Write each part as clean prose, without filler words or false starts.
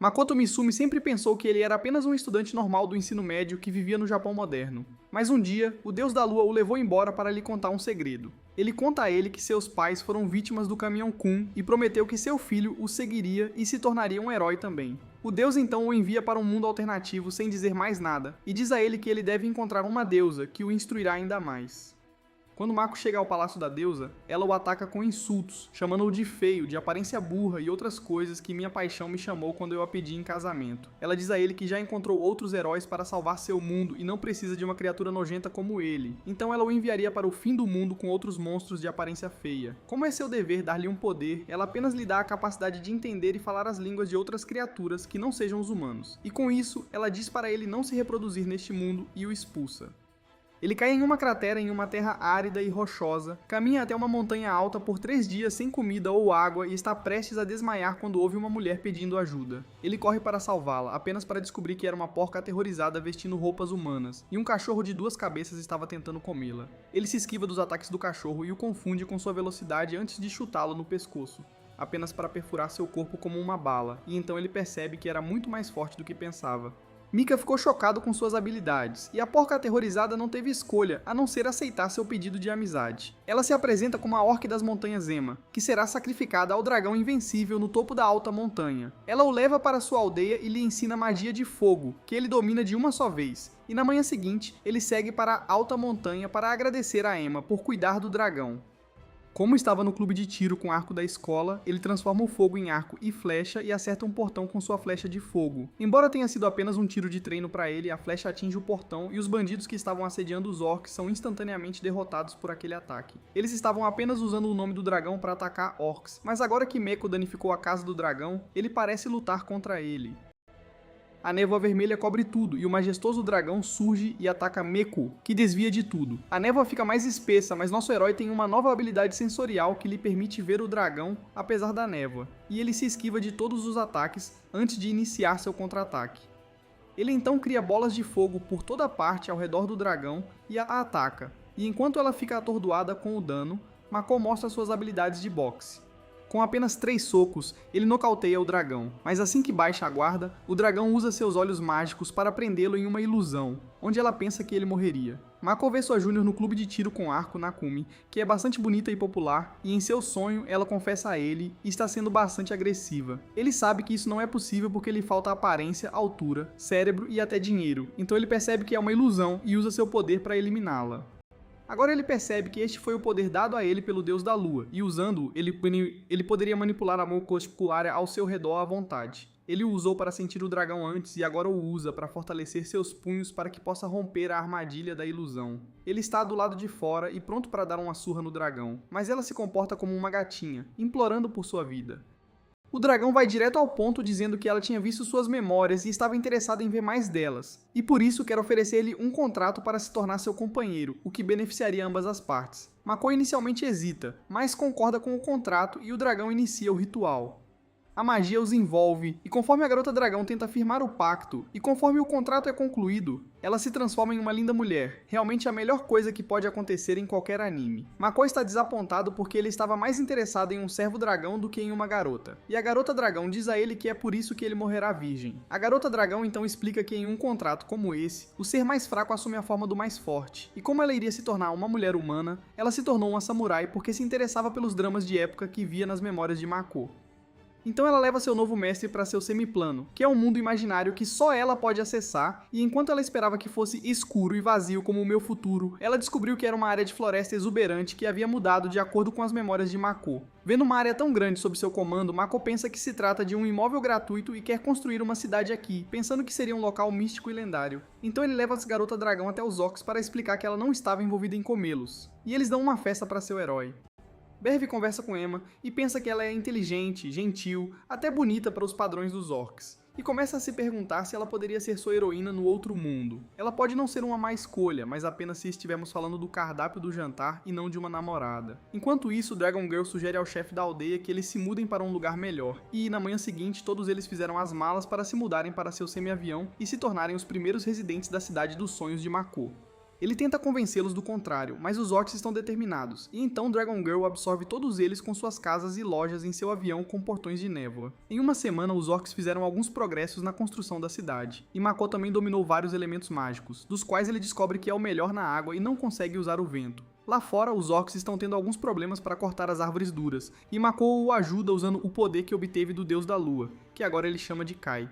Makoto Misumi sempre pensou que ele era apenas um estudante normal do ensino médio que vivia no Japão moderno. Mas um dia, o deus da lua o levou embora para lhe contar um segredo. Ele conta a ele que seus pais foram vítimas do caminhão Kun e prometeu que seu filho o seguiria e se tornaria um herói também. O deus então o envia para um mundo alternativo sem dizer mais nada, e diz a ele que ele deve encontrar uma deusa que o instruirá ainda mais. Quando Mako chega ao palácio da deusa, ela o ataca com insultos, chamando-o de feio, de aparência burra e outras coisas que minha paixão me chamou quando eu a pedi em casamento. Ela diz a ele que já encontrou outros heróis para salvar seu mundo e não precisa de uma criatura nojenta como ele. Então ela o enviaria para o fim do mundo com outros monstros de aparência feia. Como é seu dever dar-lhe um poder, ela apenas lhe dá a capacidade de entender e falar as línguas de outras criaturas que não sejam os humanos. E com isso, ela diz para ele não se reproduzir neste mundo e o expulsa. Ele cai em uma cratera em uma terra árida e rochosa, caminha até uma montanha alta por 3 dias sem comida ou água e está prestes a desmaiar quando ouve uma mulher pedindo ajuda. Ele corre para salvá-la, apenas para descobrir que era uma porca aterrorizada vestindo roupas humanas, e um cachorro de 2 cabeças estava tentando comê-la. Ele se esquiva dos ataques do cachorro e o confunde com sua velocidade antes de chutá-lo no pescoço, apenas para perfurar seu corpo como uma bala, e então ele percebe que era muito mais forte do que pensava. Mika ficou chocado com suas habilidades, e a porca aterrorizada não teve escolha a não ser aceitar seu pedido de amizade. Ela se apresenta como a orc das montanhas Ema, que será sacrificada ao dragão invencível no topo da alta montanha. Ela o leva para sua aldeia e lhe ensina magia de fogo, que ele domina de uma só vez, e na manhã seguinte ele segue para a alta montanha para agradecer a Ema por cuidar do dragão. Como estava no clube de tiro com arco da escola, ele transforma o fogo em arco e flecha e acerta um portão com sua flecha de fogo. Embora tenha sido apenas um tiro de treino para ele, a flecha atinge o portão e os bandidos que estavam assediando os orcs são instantaneamente derrotados por aquele ataque. Eles estavam apenas usando o nome do dragão para atacar orcs, mas agora que Meko danificou a casa do dragão, ele parece lutar contra ele. A névoa vermelha cobre tudo e o majestoso dragão surge e ataca Meko, que desvia de tudo. A névoa fica mais espessa, mas nosso herói tem uma nova habilidade sensorial que lhe permite ver o dragão apesar da névoa, e ele se esquiva de todos os ataques antes de iniciar seu contra-ataque. Ele então cria bolas de fogo por toda parte ao redor do dragão e a ataca, e enquanto ela fica atordoada com o dano, Mako mostra suas habilidades de boxe. Com apenas 3 socos, ele nocauteia o dragão, mas assim que baixa a guarda, o dragão usa seus olhos mágicos para prendê-lo em uma ilusão, onde ela pensa que ele morreria. Mako vê sua júnior no clube de tiro com arco Nakumi, que é bastante bonita e popular, e em seu sonho ela confessa a ele e está sendo bastante agressiva. Ele sabe que isso não é possível porque lhe falta aparência, altura, cérebro e até dinheiro, então ele percebe que é uma ilusão e usa seu poder para eliminá-la. Agora ele percebe que este foi o poder dado a ele pelo deus da lua, e usando-o, ele poderia manipular a Mokoshikuara ao seu redor à vontade. Ele o usou para sentir o dragão antes e agora o usa para fortalecer seus punhos para que possa romper a armadilha da ilusão. Ele está do lado de fora e pronto para dar uma surra no dragão, mas ela se comporta como uma gatinha, implorando por sua vida. O dragão vai direto ao ponto dizendo que ela tinha visto suas memórias e estava interessada em ver mais delas, e por isso quer oferecer-lhe um contrato para se tornar seu companheiro, o que beneficiaria ambas as partes. Mako inicialmente hesita, mas concorda com o contrato e o dragão inicia o ritual. A magia os envolve, e conforme a garota dragão tenta firmar o pacto, e conforme o contrato é concluído, ela se transforma em uma linda mulher, realmente a melhor coisa que pode acontecer em qualquer anime. Mako está desapontado porque ele estava mais interessado em um servo dragão do que em uma garota, e a garota dragão diz a ele que é por isso que ele morrerá virgem. A garota dragão então explica que em um contrato como esse, o ser mais fraco assume a forma do mais forte, e como ela iria se tornar uma mulher humana, ela se tornou uma samurai porque se interessava pelos dramas de época que via nas memórias de Mako. Então ela leva seu novo mestre para seu semiplano, que é um mundo imaginário que só ela pode acessar, e enquanto ela esperava que fosse escuro e vazio como o meu futuro, ela descobriu que era uma área de floresta exuberante que havia mudado de acordo com as memórias de Mako. Vendo uma área tão grande sob seu comando, Mako pensa que se trata de um imóvel gratuito e quer construir uma cidade aqui, pensando que seria um local místico e lendário. Então ele leva a garota dragão até os orcs para explicar que ela não estava envolvida em comê-los, e eles dão uma festa para seu herói. Berve conversa com Ema e pensa que ela é inteligente, gentil, até bonita para os padrões dos orcs, e começa a se perguntar se ela poderia ser sua heroína no outro mundo. Ela pode não ser uma má escolha, mas apenas se estivermos falando do cardápio do jantar e não de uma namorada. Enquanto isso, Dragon Girl sugere ao chefe da aldeia que eles se mudem para um lugar melhor, e na manhã seguinte todos eles fizeram as malas para se mudarem para seu semi-avião e se tornarem os primeiros residentes da cidade dos sonhos de Mako. Ele tenta convencê-los do contrário, mas os orcs estão determinados, e então Dragon Girl absorve todos eles com suas casas e lojas em seu avião com portões de névoa. Em uma semana, os orcs fizeram alguns progressos na construção da cidade, e Mako também dominou vários elementos mágicos, dos quais ele descobre que é o melhor na água e não consegue usar o vento. Lá fora, os orcs estão tendo alguns problemas para cortar as árvores duras, e Mako o ajuda usando o poder que obteve do Deus da Lua, que agora ele chama de Kai.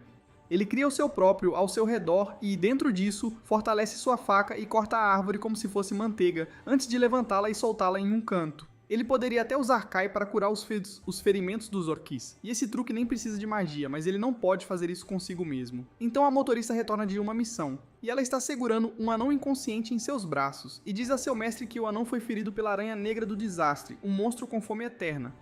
Ele cria o seu próprio ao seu redor e, dentro disso, fortalece sua faca e corta a árvore como se fosse manteiga, antes de levantá-la e soltá-la em um canto. Ele poderia até usar Kai para curar os ferimentos dos orquis, e esse truque nem precisa de magia, mas ele não pode fazer isso consigo mesmo. Então a motorista retorna de uma missão, e ela está segurando um anão inconsciente em seus braços, e diz a seu mestre que o anão foi ferido pela aranha negra do desastre, um monstro com fome eterna.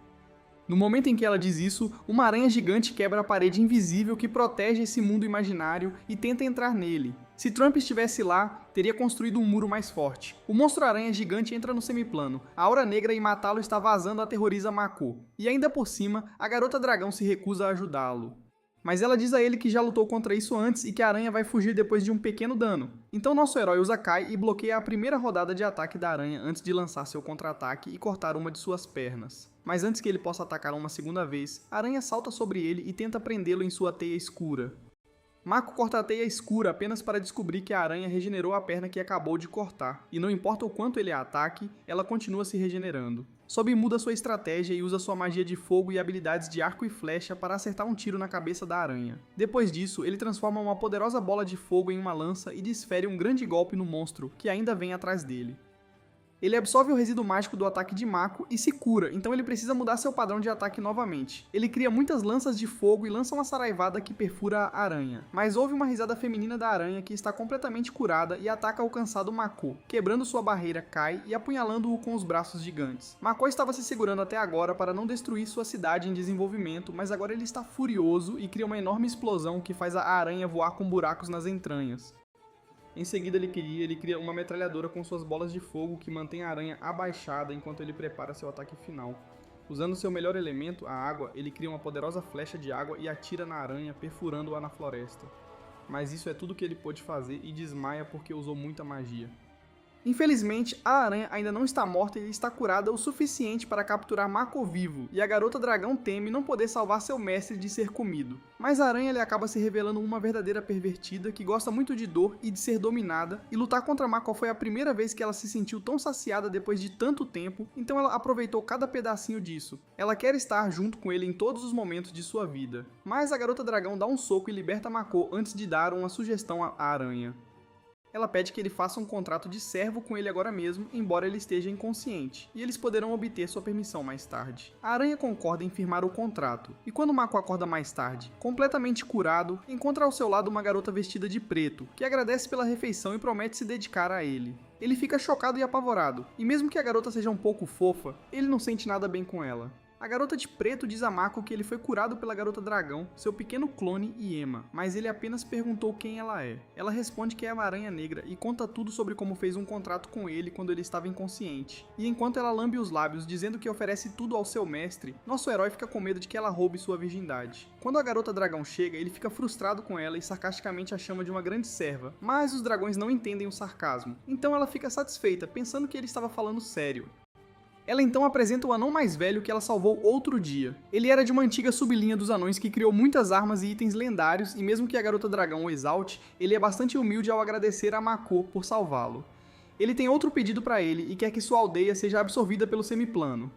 No momento em que ela diz isso, uma aranha gigante quebra a parede invisível que protege esse mundo imaginário e tenta entrar nele. Se Trump estivesse lá, teria construído um muro mais forte. O monstro-aranha gigante entra no semiplano, a aura negra e matá-lo está vazando aterroriza Mako. E ainda por cima, a garota dragão se recusa a ajudá-lo. Mas ela diz a ele que já lutou contra isso antes e que a aranha vai fugir depois de um pequeno dano. Então nosso herói usa Kai e bloqueia a primeira rodada de ataque da aranha antes de lançar seu contra-ataque e cortar uma de suas pernas. Mas antes que ele possa atacar uma segunda vez, a aranha salta sobre ele e tenta prendê-lo em sua teia escura. Mako corta a teia escura apenas para descobrir que a aranha regenerou a perna que acabou de cortar, e não importa o quanto ele a ataque, ela continua se regenerando. Sobe muda sua estratégia e usa sua magia de fogo e habilidades de arco e flecha para acertar um tiro na cabeça da aranha. Depois disso, ele transforma uma poderosa bola de fogo em uma lança e desfere um grande golpe no monstro, que ainda vem atrás dele. Ele absorve o resíduo mágico do ataque de Mako e se cura, então ele precisa mudar seu padrão de ataque novamente. Ele cria muitas lanças de fogo e lança uma saraivada que perfura a aranha. Mas ouve uma risada feminina da aranha que está completamente curada e ataca o cansado Mako, quebrando sua barreira Kai e apunhalando-o com os braços gigantes. Mako estava se segurando até agora para não destruir sua cidade em desenvolvimento, mas agora ele está furioso e cria uma enorme explosão que faz a aranha voar com buracos nas entranhas. Em seguida ele cria uma metralhadora com suas bolas de fogo que mantém a aranha abaixada enquanto ele prepara seu ataque final. Usando seu melhor elemento, a água, ele cria uma poderosa flecha de água e atira na aranha, perfurando-a na floresta. Mas isso é tudo que ele pôde fazer e desmaia porque usou muita magia. Infelizmente, a aranha ainda não está morta e está curada o suficiente para capturar Mako vivo, e a garota dragão teme não poder salvar seu mestre de ser comido. Mas a aranha ele acaba se revelando uma verdadeira pervertida que gosta muito de dor e de ser dominada, e lutar contra Mako foi a primeira vez que ela se sentiu tão saciada depois de tanto tempo, então ela aproveitou cada pedacinho disso. Ela quer estar junto com ele em todos os momentos de sua vida. Mas a garota dragão dá um soco e liberta Mako antes de dar uma sugestão à aranha. Ela pede que ele faça um contrato de servo com ele agora mesmo, embora ele esteja inconsciente, e eles poderão obter sua permissão mais tarde. A aranha concorda em firmar o contrato, e quando Mako acorda mais tarde, completamente curado, encontra ao seu lado uma garota vestida de preto, que agradece pela refeição e promete se dedicar a ele. Ele fica chocado e apavorado, e mesmo que a garota seja um pouco fofa, ele não sente nada bem com ela. A garota de preto diz a Mako que ele foi curado pela garota dragão, seu pequeno clone Iema, mas ele apenas perguntou quem ela é. Ela responde que é uma aranha negra e conta tudo sobre como fez um contrato com ele quando ele estava inconsciente. E enquanto ela lambe os lábios dizendo que oferece tudo ao seu mestre, nosso herói fica com medo de que ela roube sua virgindade. Quando a garota dragão chega, ele fica frustrado com ela e sarcasticamente a chama de uma grande serva, mas os dragões não entendem o sarcasmo, então ela fica satisfeita, pensando que ele estava falando sério. Ela então apresenta o anão mais velho que ela salvou outro dia. Ele era de uma antiga sublinha dos anões que criou muitas armas e itens lendários, e mesmo que a garota dragão o exalte, ele é bastante humilde ao agradecer a Mako por salvá-lo. Ele tem outro pedido para ele e quer que sua aldeia seja absorvida pelo semiplano.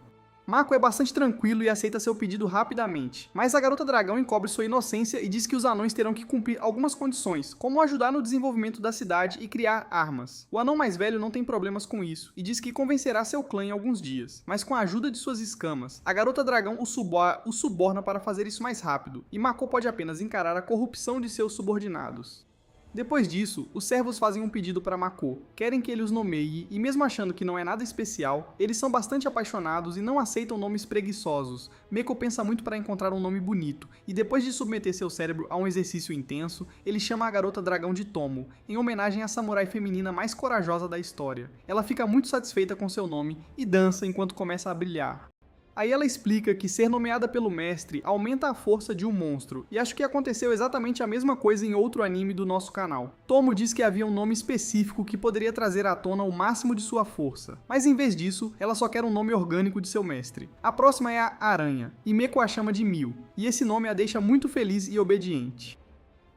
Mako é bastante tranquilo e aceita seu pedido rapidamente, mas a garota dragão encobre sua inocência e diz que os anões terão que cumprir algumas condições, como ajudar no desenvolvimento da cidade e criar armas. O anão mais velho não tem problemas com isso, e diz que convencerá seu clã em alguns dias, mas com a ajuda de suas escamas, a garota dragão o suborna para fazer isso mais rápido, e Mako pode apenas encarar a corrupção de seus subordinados. Depois disso, os servos fazem um pedido para Mako, querem que ele os nomeie e mesmo achando que não é nada especial, eles são bastante apaixonados e não aceitam nomes preguiçosos. Mako pensa muito para encontrar um nome bonito, e depois de submeter seu cérebro a um exercício intenso, ele chama a garota dragão de Tomo, em homenagem à samurai feminina mais corajosa da história. Ela fica muito satisfeita com seu nome e dança enquanto começa a brilhar. Aí ela explica que ser nomeada pelo mestre aumenta a força de um monstro, e acho que aconteceu exatamente a mesma coisa em outro anime do nosso canal. Tomo diz que havia um nome específico que poderia trazer à tona o máximo de sua força, mas em vez disso, ela só quer um nome orgânico de seu mestre. A próxima é a Aranha, e Meko a chama de Mil, e esse nome a deixa muito feliz e obediente.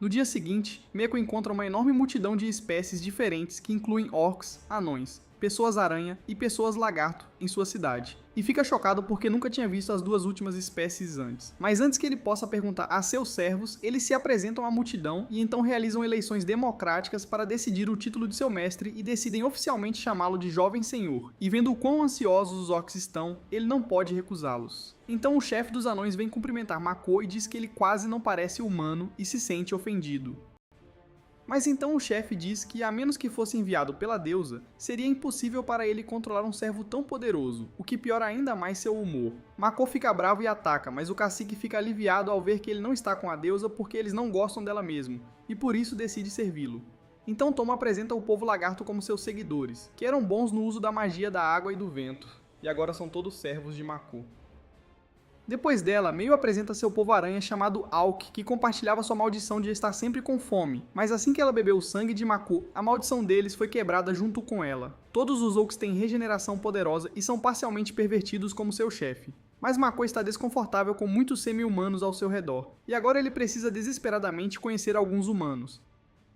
No dia seguinte, Meko encontra uma enorme multidão de espécies diferentes que incluem orcs, anões, pessoas-aranha e pessoas-lagarto em sua cidade, e fica chocado porque nunca tinha visto as duas últimas espécies antes. Mas antes que ele possa perguntar a seus servos, eles se apresentam à multidão e então realizam eleições democráticas para decidir o título de seu mestre e decidem oficialmente chamá-lo de Jovem Senhor, e vendo o quão ansiosos os orcs estão, ele não pode recusá-los. Então o chefe dos anões vem cumprimentar Mako e diz que ele quase não parece humano e se sente ofendido. Mas então o chefe diz que, a menos que fosse enviado pela deusa, seria impossível para ele controlar um servo tão poderoso, o que piora ainda mais seu humor. Mako fica bravo e ataca, mas o cacique fica aliviado ao ver que ele não está com a deusa porque eles não gostam dela mesmo, e por isso decide servi-lo. Então Tomo apresenta o povo lagarto como seus seguidores, que eram bons no uso da magia da água e do vento, e agora são todos servos de Mako. Depois dela, Meio apresenta seu povo-aranha chamado Auk, que compartilhava sua maldição de estar sempre com fome, mas assim que ela bebeu o sangue de Mako, a maldição deles foi quebrada junto com ela. Todos os Ouks têm regeneração poderosa e são parcialmente pervertidos como seu chefe. Mas Mako está desconfortável com muitos semi-humanos ao seu redor, e agora ele precisa desesperadamente conhecer alguns humanos.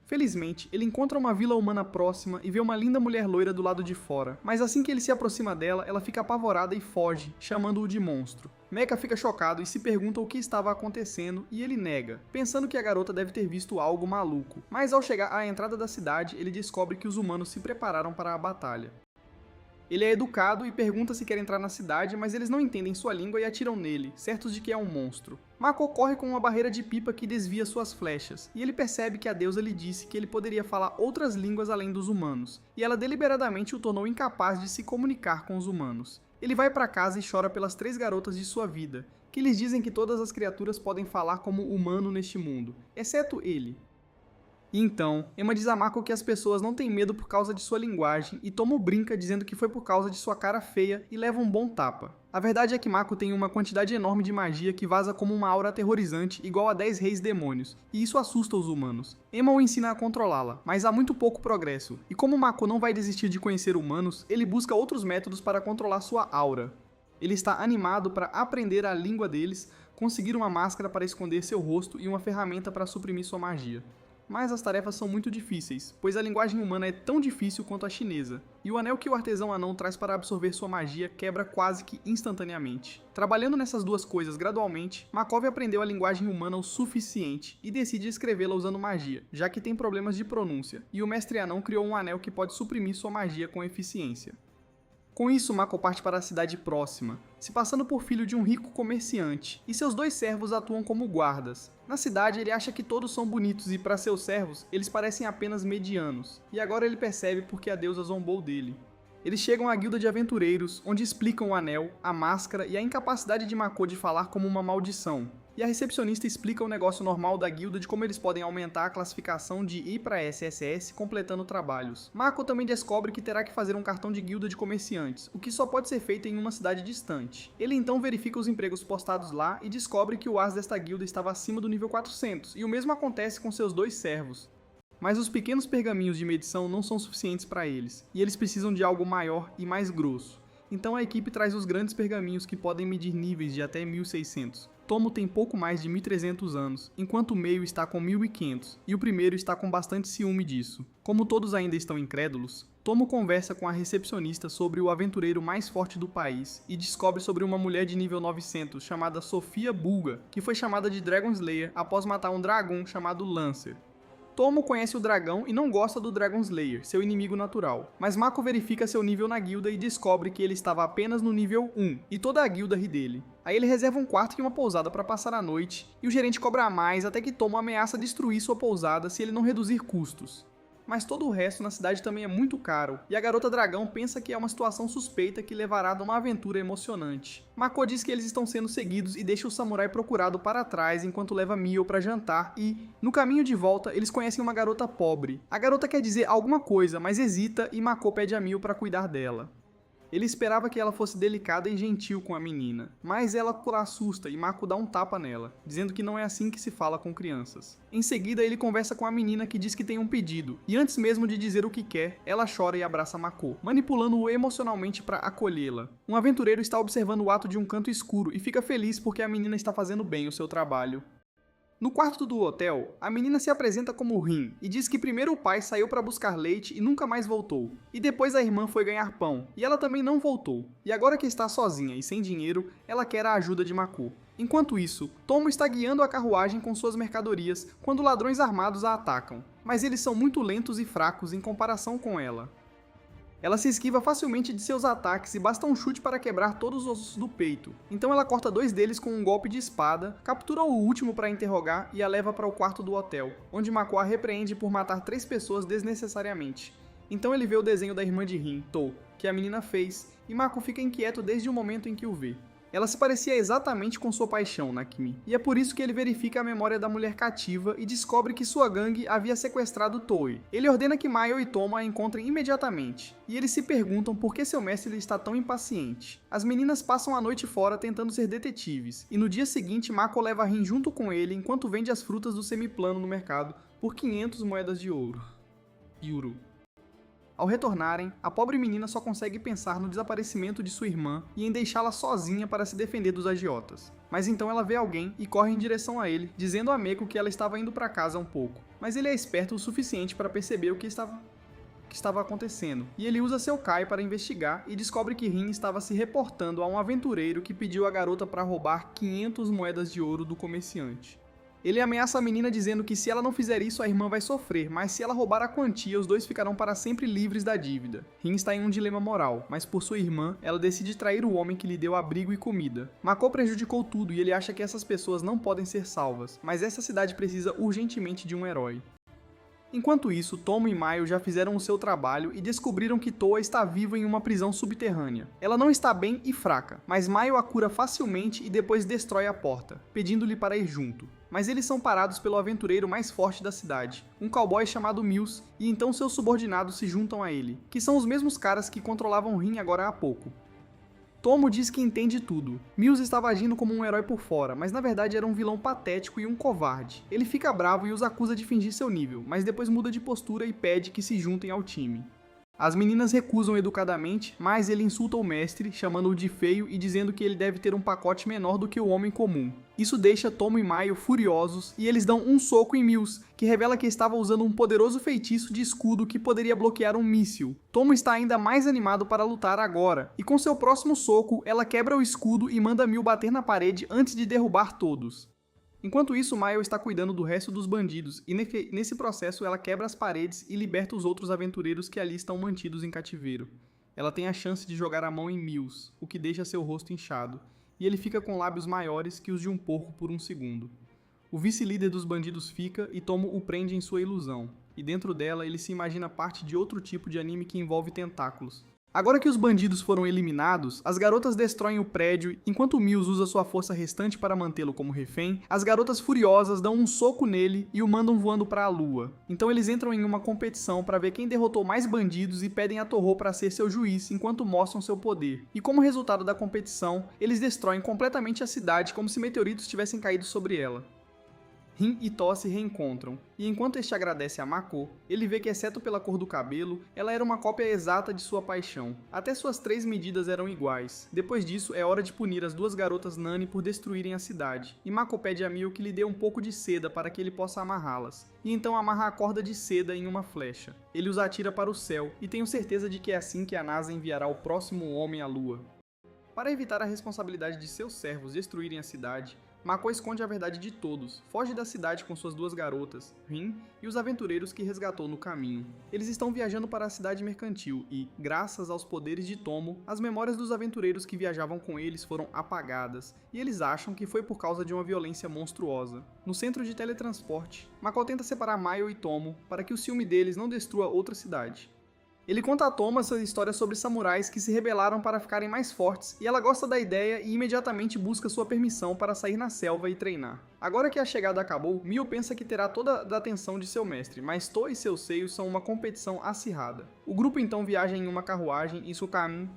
Felizmente, ele encontra uma vila humana próxima e vê uma linda mulher loira do lado de fora, mas assim que ele se aproxima dela, ela fica apavorada e foge, chamando-o de monstro. Mecha fica chocado e se pergunta o que estava acontecendo e ele nega, pensando que a garota deve ter visto algo maluco. Mas ao chegar à entrada da cidade, ele descobre que os humanos se prepararam para a batalha. Ele é educado e pergunta se quer entrar na cidade, mas eles não entendem sua língua e atiram nele, certos de que é um monstro. Mako corre com uma barreira de pipa que desvia suas flechas, e ele percebe que a deusa lhe disse que ele poderia falar outras línguas além dos humanos, e ela deliberadamente o tornou incapaz de se comunicar com os humanos. Ele vai para casa e chora pelas 3 garotas de sua vida, que lhes dizem que todas as criaturas podem falar como humano neste mundo, exceto ele. E então, Emma diz a Mako que as pessoas não têm medo por causa de sua linguagem e Tomo brinca dizendo que foi por causa de sua cara feia e leva um bom tapa. A verdade é que Mako tem uma quantidade enorme de magia que vaza como uma aura aterrorizante igual a 10 reis demônios, e isso assusta os humanos. Emma o ensina a controlá-la, mas há muito pouco progresso, e como Mako não vai desistir de conhecer humanos, ele busca outros métodos para controlar sua aura. Ele está animado para aprender a língua deles, conseguir uma máscara para esconder seu rosto e uma ferramenta para suprimir sua magia. Mas as tarefas são muito difíceis, pois a linguagem humana é tão difícil quanto a chinesa, e o anel que o artesão anão traz para absorver sua magia quebra quase que instantaneamente. Trabalhando nessas duas coisas gradualmente, Makov aprendeu a linguagem humana o suficiente e decide escrevê-la usando magia, já que tem problemas de pronúncia, e o mestre anão criou um anel que pode suprimir sua magia com eficiência. Com isso, Mako parte para a cidade próxima, se passando por filho de um rico comerciante, e seus 2 servos atuam como guardas. Na cidade, ele acha que todos são bonitos e, para seus servos, eles parecem apenas medianos, e agora ele percebe porque a deusa zombou dele. Eles chegam à guilda de aventureiros, onde explicam o anel, a máscara e a incapacidade de Mako de falar como uma maldição. E a recepcionista explica o negócio normal da guilda de como eles podem aumentar a classificação de I para SSS completando trabalhos. Mako também descobre que terá que fazer um cartão de guilda de comerciantes, o que só pode ser feito em uma cidade distante. Ele então verifica os empregos postados lá e descobre que o as desta guilda estava acima do nível 400, e o mesmo acontece com seus 2 servos. Mas os pequenos pergaminhos de medição não são suficientes para eles, e eles precisam de algo maior e mais grosso. Então a equipe traz os grandes pergaminhos que podem medir níveis de até 1600. Tomo tem pouco mais de 1300 anos, enquanto o meio está com 1500, e o primeiro está com bastante ciúme disso. Como todos ainda estão incrédulos, Tomo conversa com a recepcionista sobre o aventureiro mais forte do país e descobre sobre uma mulher de nível 900 chamada Sofia Bulga, que foi chamada de Dragon Slayer após matar um dragão chamado Lancer. Tomo conhece o dragão e não gosta do Dragon Slayer, seu inimigo natural, mas Mako verifica seu nível na guilda e descobre que ele estava apenas no nível 1, e toda a guilda ri dele. Aí ele reserva um quarto e uma pousada para passar a noite, e o gerente cobra a mais até que Tomo ameaça destruir sua pousada se ele não reduzir custos. Mas todo o resto na cidade também é muito caro, e a garota dragão pensa que é uma situação suspeita que levará a uma aventura emocionante. Mako diz que eles estão sendo seguidos e deixa o samurai procurado para trás enquanto leva Mio para jantar e, no caminho de volta, eles conhecem uma garota pobre. A garota quer dizer alguma coisa, mas hesita e Mako pede a Mio para cuidar dela. Ele esperava que ela fosse delicada e gentil com a menina, mas ela o assusta e Mako dá um tapa nela, dizendo que não é assim que se fala com crianças. Em seguida, ele conversa com a menina que diz que tem um pedido, e antes mesmo de dizer o que quer, ela chora e abraça Mako, manipulando-o emocionalmente para acolhê-la. Um aventureiro está observando o ato de um canto escuro e fica feliz porque a menina está fazendo bem o seu trabalho. No quarto do hotel, a menina se apresenta como Rin e diz que primeiro o pai saiu para buscar leite e nunca mais voltou, e depois a irmã foi ganhar pão, e ela também não voltou, e agora que está sozinha e sem dinheiro, ela quer a ajuda de Mako. Enquanto isso, Tomo está guiando a carruagem com suas mercadorias quando ladrões armados a atacam, mas eles são muito lentos e fracos em comparação com ela. Ela se esquiva facilmente de seus ataques e basta um chute para quebrar todos os ossos do peito. Então ela corta 2 deles com um golpe de espada, captura o último para interrogar e a leva para o quarto do hotel, onde Mako a repreende por matar 3 pessoas desnecessariamente. Então ele vê o desenho da irmã de Rin, To, que a menina fez, e Mako fica inquieto desde o momento em que o vê. Ela se parecia exatamente com sua paixão, Nakimi, e é por isso que ele verifica a memória da mulher cativa e descobre que sua gangue havia sequestrado Toei. Ele ordena que Mayo e Tomo a encontrem imediatamente, e eles se perguntam por que seu mestre está tão impaciente. As meninas passam a noite fora tentando ser detetives, e no dia seguinte Mako leva Rin junto com ele enquanto vende as frutas do semiplano no mercado por 500 moedas de ouro. Yuru. Ao retornarem, a pobre menina só consegue pensar no desaparecimento de sua irmã e em deixá-la sozinha para se defender dos agiotas. Mas então ela vê alguém e corre em direção a ele, dizendo a Meko que ela estava indo para casa um pouco. Mas ele é esperto o suficiente para perceber o que estava acontecendo, e ele usa seu Kai para investigar e descobre que Rin estava se reportando a um aventureiro que pediu a garota para roubar 500 moedas de ouro do comerciante. Ele ameaça a menina dizendo que se ela não fizer isso a irmã vai sofrer, mas se ela roubar a quantia os dois ficarão para sempre livres da dívida. Rin está em um dilema moral, mas por sua irmã, ela decide trair o homem que lhe deu abrigo e comida. Mako prejudicou tudo e ele acha que essas pessoas não podem ser salvas, mas essa cidade precisa urgentemente de um herói. Enquanto isso, Tomo e Mayo já fizeram o seu trabalho e descobriram que Toa está viva em uma prisão subterrânea. Ela não está bem e fraca, mas Mayo a cura facilmente e depois destrói a porta, pedindo-lhe para ir junto. Mas eles são parados pelo aventureiro mais forte da cidade, um cowboy chamado Mills, e então seus subordinados se juntam a ele, que são os mesmos caras que controlavam Rin agora há pouco. Tomo diz que entende tudo. Mills estava agindo como um herói por fora, mas na verdade era um vilão patético e um covarde. Ele fica bravo e os acusa de fingir seu nível, mas depois muda de postura e pede que se juntem ao time. As meninas recusam educadamente, mas ele insulta o mestre, chamando-o de feio e dizendo que ele deve ter um pacote menor do que o homem comum. Isso deixa Tomo e Mayo furiosos e eles dão um soco em Mills, que revela que estava usando um poderoso feitiço de escudo que poderia bloquear um míssil. Tomo está ainda mais animado para lutar agora, e com seu próximo soco, ela quebra o escudo e manda Mil bater na parede antes de derrubar todos. Enquanto isso, Mayo está cuidando do resto dos bandidos, e nesse processo ela quebra as paredes e liberta os outros aventureiros que ali estão mantidos em cativeiro. Ela tem a chance de jogar a mão em Mills, o que deixa seu rosto inchado, e ele fica com lábios maiores que os de um porco por um segundo. O vice-líder dos bandidos fica e Tomo o prende em sua ilusão, e dentro dela ele se imagina parte de outro tipo de anime que envolve tentáculos. Agora que os bandidos foram eliminados, as garotas destroem o prédio, enquanto Mills usa sua força restante para mantê-lo como refém, as garotas furiosas dão um soco nele e o mandam voando para a lua. Então eles entram em uma competição para ver quem derrotou mais bandidos e pedem a Toho para ser seu juiz enquanto mostram seu poder. E como resultado da competição, eles destroem completamente a cidade como se meteoritos tivessem caído sobre ela. Rin e To se reencontram, e enquanto este agradece a Mako, ele vê que exceto pela cor do cabelo, ela era uma cópia exata de sua paixão. Até suas 3 medidas eram iguais. Depois disso, é hora de punir as 2 garotas Nani por destruírem a cidade, e Mako pede a Mil que lhe dê um pouco de seda para que ele possa amarrá-las, e então amarra a corda de seda em uma flecha. Ele os atira para o céu, e tenho certeza de que é assim que a NASA enviará o próximo homem à Lua. Para evitar a responsabilidade de seus servos destruírem a cidade, Mako esconde a verdade de todos, foge da cidade com suas 2 garotas, Rin e os aventureiros que resgatou no caminho. Eles estão viajando para a cidade mercantil e, graças aos poderes de Tomo, as memórias dos aventureiros que viajavam com eles foram apagadas, e eles acham que foi por causa de uma violência monstruosa. No centro de teletransporte, Mako tenta separar Mayo e Tomo para que o ciúme deles não destrua outra cidade. Ele conta a Tomo essa história sobre samurais que se rebelaram para ficarem mais fortes, e ela gosta da ideia e imediatamente busca sua permissão para sair na selva e treinar. Agora que a chegada acabou, Mio pensa que terá toda a atenção de seu mestre, mas To e seus seios são uma competição acirrada. O grupo então viaja em uma carruagem e Sukamin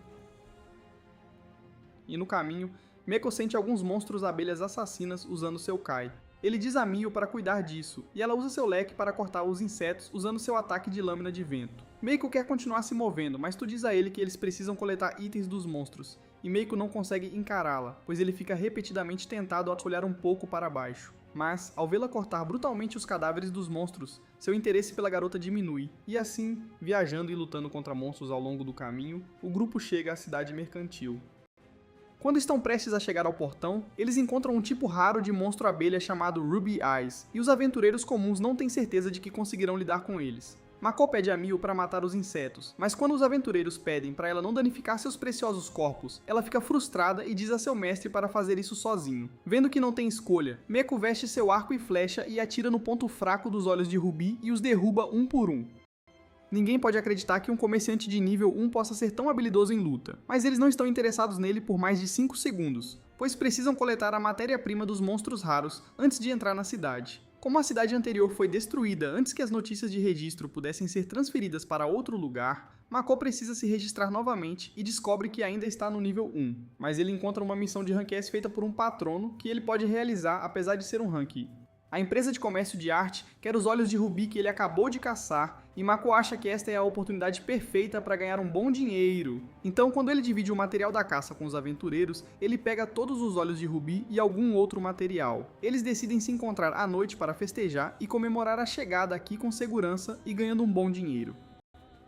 e no caminho, Mako sente alguns monstros abelhas assassinas usando seu Kai. Ele diz a Mio para cuidar disso, e ela usa seu leque para cortar os insetos usando seu ataque de lâmina de vento. Mako quer continuar se movendo, mas tu diz a ele que eles precisam coletar itens dos monstros, e Mako não consegue encará-la, pois ele fica repetidamente tentado a olhar um pouco para baixo. Mas, ao vê-la cortar brutalmente os cadáveres dos monstros, seu interesse pela garota diminui, e assim, viajando e lutando contra monstros ao longo do caminho, o grupo chega à cidade mercantil. Quando estão prestes a chegar ao portão, eles encontram um tipo raro de monstro abelha chamado Ruby Eyes, e os aventureiros comuns não têm certeza de que conseguirão lidar com eles. Mako pede a Mio para matar os insetos, mas quando os aventureiros pedem para ela não danificar seus preciosos corpos, ela fica frustrada e diz a seu mestre para fazer isso sozinho. Vendo que não tem escolha, Mako veste seu arco e flecha e atira no ponto fraco dos olhos de Ruby e os derruba um por um. Ninguém pode acreditar que um comerciante de nível 1 possa ser tão habilidoso em luta, mas eles não estão interessados nele por mais de 5 segundos, pois precisam coletar a matéria-prima dos monstros raros antes de entrar na cidade. Como a cidade anterior foi destruída antes que as notícias de registro pudessem ser transferidas para outro lugar, Mako precisa se registrar novamente e descobre que ainda está no nível 1, mas ele encontra uma missão de Rank S feita por um patrono que ele pode realizar apesar de ser um Rank I. A empresa de comércio de arte quer os olhos de Ruby que ele acabou de caçar e Mako acha que esta é a oportunidade perfeita para ganhar um bom dinheiro. Então, quando ele divide o material da caça com os aventureiros, ele pega todos os olhos de Ruby e algum outro material. Eles decidem se encontrar à noite para festejar e comemorar a chegada aqui com segurança e ganhando um bom dinheiro.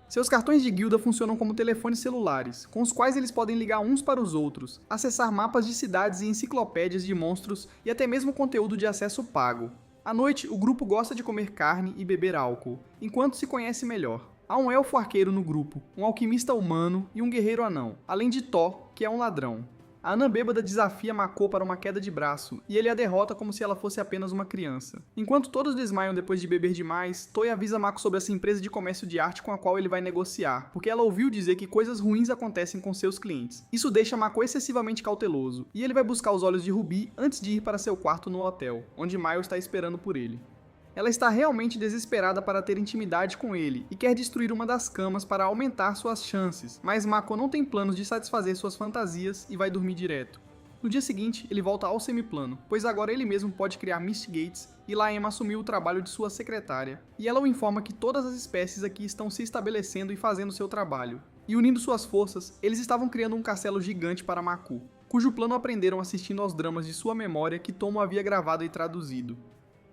Seus cartões de guilda funcionam como telefones celulares, com os quais eles podem ligar uns para os outros, acessar mapas de cidades e enciclopédias de monstros e até mesmo conteúdo de acesso pago. À noite, o grupo gosta de comer carne e beber álcool, enquanto se conhece melhor. Há um elfo arqueiro no grupo, um alquimista humano e um guerreiro anão, além de Thor, que é um ladrão. A anã bêbada desafia Mako para uma queda de braço, e ele a derrota como se ela fosse apenas uma criança. Enquanto todos desmaiam depois de beber demais, Toy avisa Mako sobre essa empresa de comércio de arte com a qual ele vai negociar, porque ela ouviu dizer que coisas ruins acontecem com seus clientes. Isso deixa Mako excessivamente cauteloso, e ele vai buscar os olhos de Ruby antes de ir para seu quarto no hotel, onde Miles está esperando por ele. Ela está realmente desesperada para ter intimidade com ele e quer destruir uma das camas para aumentar suas chances, mas Mako não tem planos de satisfazer suas fantasias e vai dormir direto. No dia seguinte, ele volta ao semiplano, pois agora ele mesmo pode criar Misty Gates e Laema assumiu o trabalho de sua secretária, e ela o informa que todas as espécies aqui estão se estabelecendo e fazendo seu trabalho. E unindo suas forças, eles estavam criando um castelo gigante para Mako, cujo plano aprenderam assistindo aos dramas de sua memória que Tomo havia gravado e traduzido.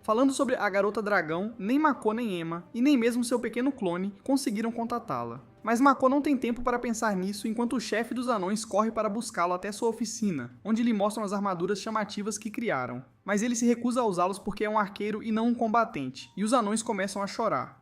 Falando sobre a garota dragão, nem Mako nem Emma, e nem mesmo seu pequeno clone, conseguiram contatá-la. Mas Mako não tem tempo para pensar nisso enquanto o chefe dos anões corre para buscá-lo até sua oficina, onde lhe mostram as armaduras chamativas que criaram. Mas ele se recusa a usá-los porque é um arqueiro e não um combatente, e os anões começam a chorar.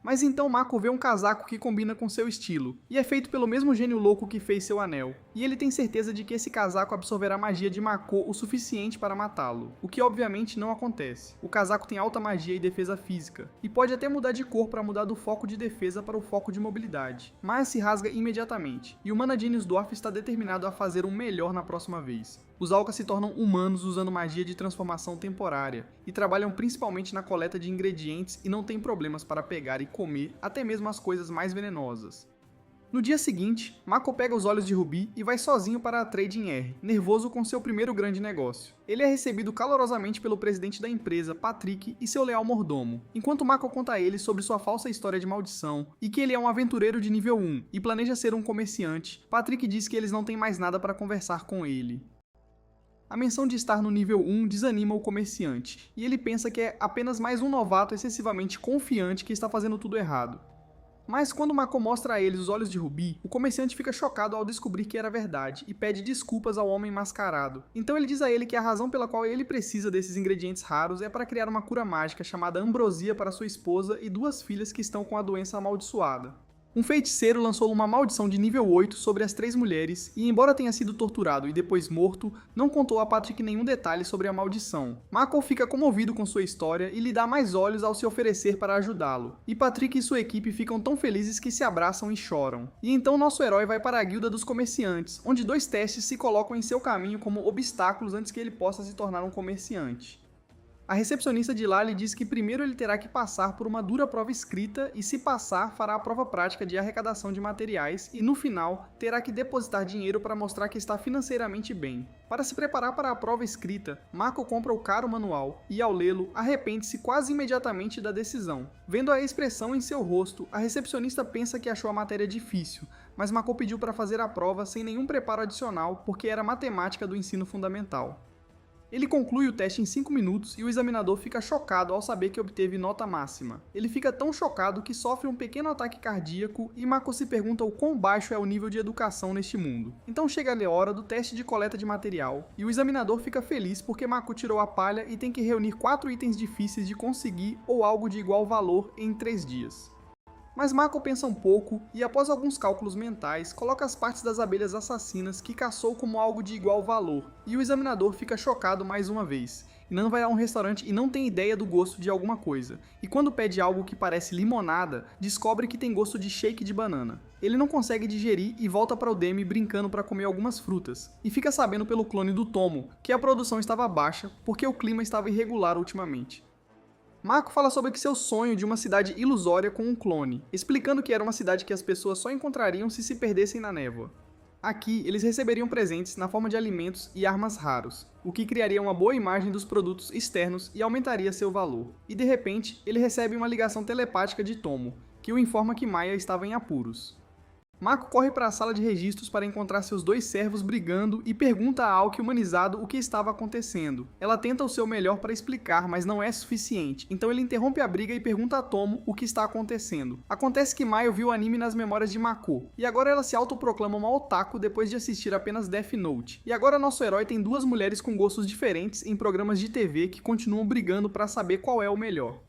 Mas então Mako vê um casaco que combina com seu estilo, e é feito pelo mesmo gênio louco que fez seu anel, e ele tem certeza de que esse casaco absorverá a magia de Mako o suficiente para matá-lo, o que obviamente não acontece. O casaco tem alta magia e defesa física, e pode até mudar de cor para mudar do foco de defesa para o foco de mobilidade, mas se rasga imediatamente, e o Mana Genius Dwarf está determinado a fazer um melhor na próxima vez. Os Alkas se tornam humanos usando magia de transformação temporária, e trabalham principalmente na coleta de ingredientes e não têm problemas para pegar e comer até mesmo as coisas mais venenosas. No dia seguinte, Mako pega os olhos de Ruby e vai sozinho para a Trading R, nervoso com seu primeiro grande negócio. Ele é recebido calorosamente pelo presidente da empresa, Patrick, e seu leal mordomo, enquanto Mako conta a ele sobre sua falsa história de maldição e que ele é um aventureiro de nível 1 e planeja ser um comerciante. Patrick diz que eles não têm mais nada para conversar com ele. A menção de estar no nível 1 desanima o comerciante, e ele pensa que é apenas mais um novato excessivamente confiante que está fazendo tudo errado. Mas quando Mako mostra a eles os olhos de Ruby, o comerciante fica chocado ao descobrir que era verdade e pede desculpas ao homem mascarado. Então ele diz a ele que a razão pela qual ele precisa desses ingredientes raros é para criar uma cura mágica chamada ambrosia para sua esposa e 2 filhas que estão com a doença amaldiçoada. Um feiticeiro lançou uma maldição de nível 8 sobre as 3 mulheres e, embora tenha sido torturado e depois morto, não contou a Patrick nenhum detalhe sobre a maldição. Mako fica comovido com sua história e lhe dá mais olhos ao se oferecer para ajudá-lo. E Patrick e sua equipe ficam tão felizes que se abraçam e choram. E então nosso herói vai para a guilda dos comerciantes, onde 2 testes se colocam em seu caminho como obstáculos antes que ele possa se tornar um comerciante. A recepcionista de lá lhe diz que primeiro ele terá que passar por uma dura prova escrita e, se passar, fará a prova prática de arrecadação de materiais e, no final, terá que depositar dinheiro para mostrar que está financeiramente bem. Para se preparar para a prova escrita, Mako compra o caro manual e, ao lê-lo, arrepende-se quase imediatamente da decisão. Vendo a expressão em seu rosto, a recepcionista pensa que achou a matéria difícil, mas Mako pediu para fazer a prova sem nenhum preparo adicional porque era matemática do ensino fundamental. Ele conclui o teste em 5 minutos e o examinador fica chocado ao saber que obteve nota máxima. Ele fica tão chocado que sofre um pequeno ataque cardíaco e Mako se pergunta o quão baixo é o nível de educação neste mundo. Então chega a hora do teste de coleta de material e o examinador fica feliz porque Mako tirou a palha e tem que reunir 4 itens difíceis de conseguir ou algo de igual valor em 3 dias. Mas Mako pensa um pouco e, após alguns cálculos mentais, coloca as partes das abelhas assassinas que caçou como algo de igual valor, e o examinador fica chocado mais uma vez. Nano vai a um restaurante e não tem ideia do gosto de alguma coisa, e quando pede algo que parece limonada, descobre que tem gosto de shake de banana. Ele não consegue digerir e volta para o Demi brincando para comer algumas frutas, e fica sabendo pelo clone do Tomo que a produção estava baixa porque o clima estava irregular ultimamente. Mako fala sobre seu sonho de uma cidade ilusória com um clone, explicando que era uma cidade que as pessoas só encontrariam se perdessem na névoa. Aqui, eles receberiam presentes na forma de alimentos e armas raros, o que criaria uma boa imagem dos produtos externos e aumentaria seu valor. E de repente, ele recebe uma ligação telepática de Tomo, que o informa que Maya estava em apuros. Mako corre para a sala de registros para encontrar seus 2 servos brigando e pergunta a Aoki humanizado o que estava acontecendo. Ela tenta o seu melhor para explicar, mas não é suficiente, então ele interrompe a briga e pergunta a Tomo o que está acontecendo. Acontece que Maio viu o anime nas memórias de Mako, e agora ela se autoproclama uma otaku depois de assistir apenas Death Note. E agora nosso herói tem 2 mulheres com gostos diferentes em programas de TV que continuam brigando para saber qual é o melhor.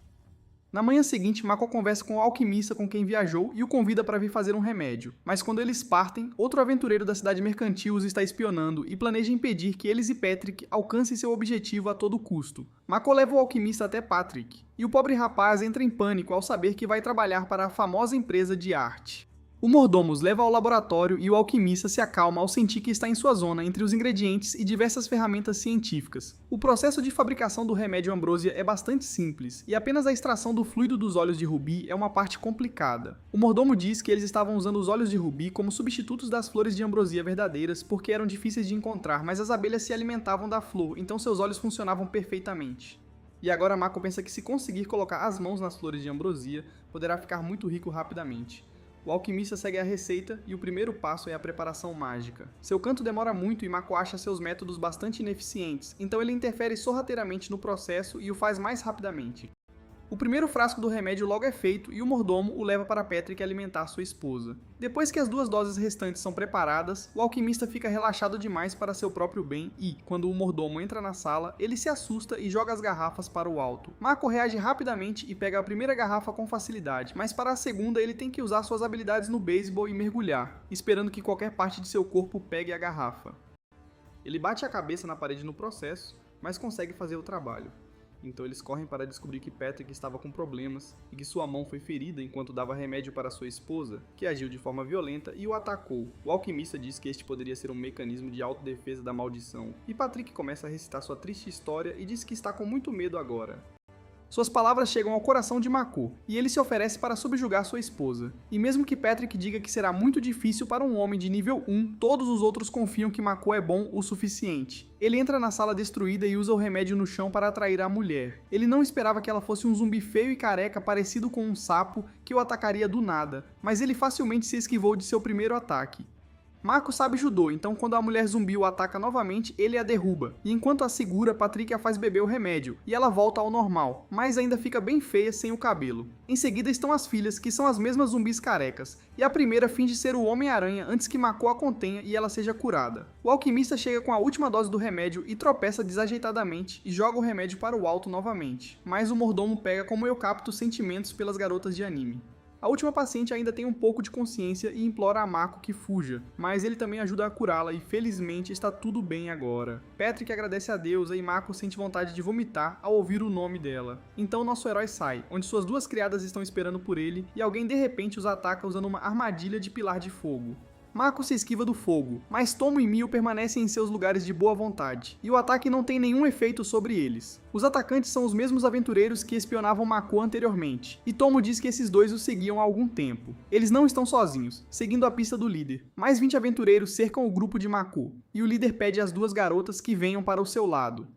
Na manhã seguinte, Mako conversa com o alquimista com quem viajou e o convida para vir fazer um remédio. Mas quando eles partem, outro aventureiro da cidade mercantil os está espionando e planeja impedir que eles e Patrick alcancem seu objetivo a todo custo. Mako leva o alquimista até Patrick, e o pobre rapaz entra em pânico ao saber que vai trabalhar para a famosa empresa de arte. O mordomo os leva ao laboratório e o alquimista se acalma ao sentir que está em sua zona entre os ingredientes e diversas ferramentas científicas. O processo de fabricação do remédio ambrosia é bastante simples, e apenas a extração do fluido dos olhos de rubi é uma parte complicada. O mordomo diz que eles estavam usando os olhos de rubi como substitutos das flores de ambrosia verdadeiras porque eram difíceis de encontrar, mas as abelhas se alimentavam da flor, então seus olhos funcionavam perfeitamente. E agora Mako pensa que se conseguir colocar as mãos nas flores de ambrosia, poderá ficar muito rico rapidamente. O alquimista segue a receita e o primeiro passo é a preparação mágica. Seu canto demora muito e Mako acha seus métodos bastante ineficientes, então ele interfere sorrateiramente no processo e o faz mais rapidamente. O primeiro frasco do remédio logo é feito e o mordomo o leva para Patrick alimentar sua esposa. Depois que as 2 doses restantes são preparadas, o alquimista fica relaxado demais para seu próprio bem e, quando o mordomo entra na sala, ele se assusta e joga as garrafas para o alto. Mako reage rapidamente e pega a primeira garrafa com facilidade, mas para a segunda ele tem que usar suas habilidades no beisebol e mergulhar, esperando que qualquer parte de seu corpo pegue a garrafa. Ele bate a cabeça na parede no processo, mas consegue fazer o trabalho. Então eles correm para descobrir que Patrick estava com problemas e que sua mão foi ferida enquanto dava remédio para sua esposa, que agiu de forma violenta e o atacou. O alquimista diz que este poderia ser um mecanismo de autodefesa da maldição, e Patrick começa a recitar sua triste história e diz que está com muito medo agora. Suas palavras chegam ao coração de Mako, e ele se oferece para subjugar sua esposa. E mesmo que Patrick diga que será muito difícil para um homem de nível 1, todos os outros confiam que Mako é bom o suficiente. Ele entra na sala destruída e usa o remédio no chão para atrair a mulher. Ele não esperava que ela fosse um zumbi feio e careca parecido com um sapo que o atacaria do nada, mas ele facilmente se esquivou de seu primeiro ataque. Mako sabe judô, então quando a mulher zumbi o ataca novamente, ele a derruba. E enquanto a segura, Patrick a faz beber o remédio, e ela volta ao normal, mas ainda fica bem feia sem o cabelo. Em seguida estão as filhas, que são as mesmas zumbis carecas, e a primeira finge ser o Homem-Aranha antes que Mako a contenha e ela seja curada. O alquimista chega com a última dose do remédio e tropeça desajeitadamente e joga o remédio para o alto novamente, mas o mordomo pega como eu capto sentimentos pelas garotas de anime. A última paciente ainda tem um pouco de consciência e implora a Mako que fuja, mas ele também ajuda a curá-la e felizmente está tudo bem agora. Patrick agradece a deusa e Mako sente vontade de vomitar ao ouvir o nome dela. Então nosso herói sai, onde suas 2 criadas estão esperando por ele e alguém de repente os ataca usando uma armadilha de pilar de fogo. Mako se esquiva do fogo, mas Tomo e Mio permanecem em seus lugares de boa vontade, e o ataque não tem nenhum efeito sobre eles. Os atacantes são os mesmos aventureiros que espionavam Mako anteriormente, e Tomo diz que esses dois o seguiam há algum tempo. Eles não estão sozinhos, seguindo a pista do líder. Mais 20 aventureiros cercam o grupo de Mako, e o líder pede às duas garotas que venham para o seu lado.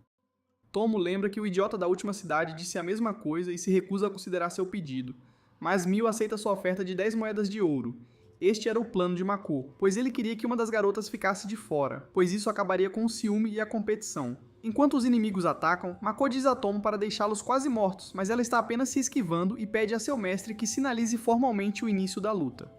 Tomo lembra que o idiota da última cidade disse a mesma coisa e se recusa a considerar seu pedido, mas Mio aceita sua oferta de 10 moedas de ouro. Este era o plano de Mako, pois ele queria que uma das garotas ficasse de fora, pois isso acabaria com o ciúme e a competição. Enquanto os inimigos atacam, Mako diz a Tomo para deixá-los quase mortos, mas ela está apenas se esquivando e pede a seu mestre que sinalize formalmente o início da luta.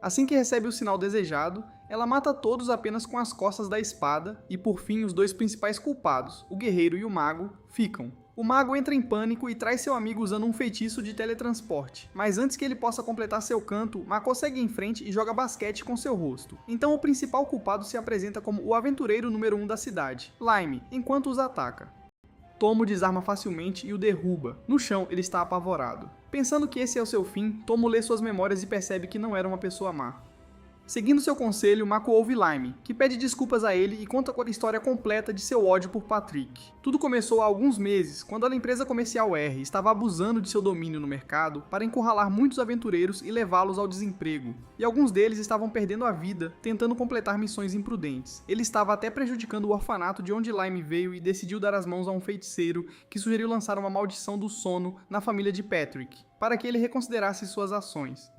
Assim que recebe o sinal desejado, ela mata todos apenas com as costas da espada e, por fim, os dois principais culpados, o guerreiro e o mago, ficam. O mago entra em pânico e traz seu amigo usando um feitiço de teletransporte, mas antes que ele possa completar seu canto, Mako segue em frente e joga basquete com seu rosto. Então o principal culpado se apresenta como o aventureiro número 1 da cidade, Lime, enquanto os ataca. Tomo desarma facilmente e o derruba. No chão, ele está apavorado. Pensando que esse é o seu fim, Tomo lê suas memórias e percebe que não era uma pessoa má. Seguindo seu conselho, Mako ouve Lime, que pede desculpas a ele e conta a história completa de seu ódio por Patrick. Tudo começou há alguns meses, quando a empresa comercial R estava abusando de seu domínio no mercado para encurralar muitos aventureiros e levá-los ao desemprego, e alguns deles estavam perdendo a vida tentando completar missões imprudentes. Ele estava até prejudicando o orfanato de onde Lime veio e decidiu dar as mãos a um feiticeiro que sugeriu lançar uma maldição do sono na família de Patrick, para que ele reconsiderasse suas ações.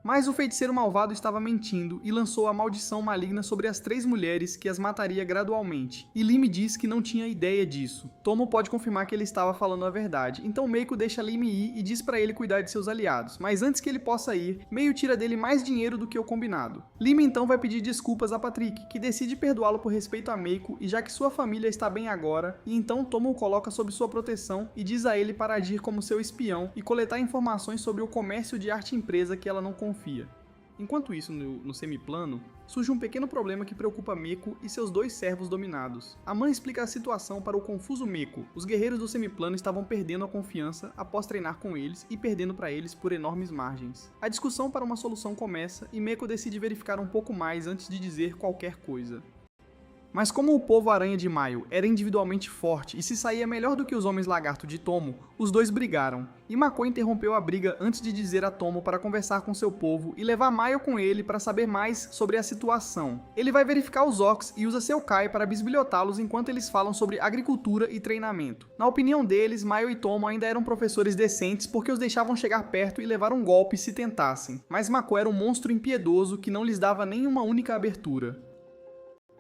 Mas o feiticeiro malvado estava mentindo e lançou a maldição maligna sobre as 3 mulheres que as mataria gradualmente, e Lime diz que não tinha ideia disso. Tomo pode confirmar que ele estava falando a verdade, então Meiko deixa Lime ir e diz para ele cuidar de seus aliados, mas antes que ele possa ir, Meio tira dele mais dinheiro do que o combinado. Lime então vai pedir desculpas a Patrick, que decide perdoá-lo por respeito a Meiko e já que sua família está bem agora, e então Tomo o coloca sob sua proteção e diz a ele para agir como seu espião e coletar informações sobre o comércio de arte empresa que ela não confia. Enquanto isso, no semiplano, surge um pequeno problema que preocupa Meiko e seus 2 servos dominados. A mãe explica a situação para o confuso Meiko. Os guerreiros do semiplano estavam perdendo a confiança após treinar com eles e perdendo para eles por enormes margens. A discussão para uma solução começa e Meiko decide verificar um pouco mais antes de dizer qualquer coisa. Mas como o povo aranha de Maio era individualmente forte e se saía melhor do que os homens lagarto de Tomo, os dois brigaram, e Mako interrompeu a briga antes de dizer a Tomo para conversar com seu povo e levar Maio com ele para saber mais sobre a situação. Ele vai verificar os orcs e usa seu Kai para bisbilhotá-los enquanto eles falam sobre agricultura e treinamento. Na opinião deles, Maio e Tomo ainda eram professores decentes porque os deixavam chegar perto e levar um golpe se tentassem, mas Mako era um monstro impiedoso que não lhes dava nenhuma única abertura.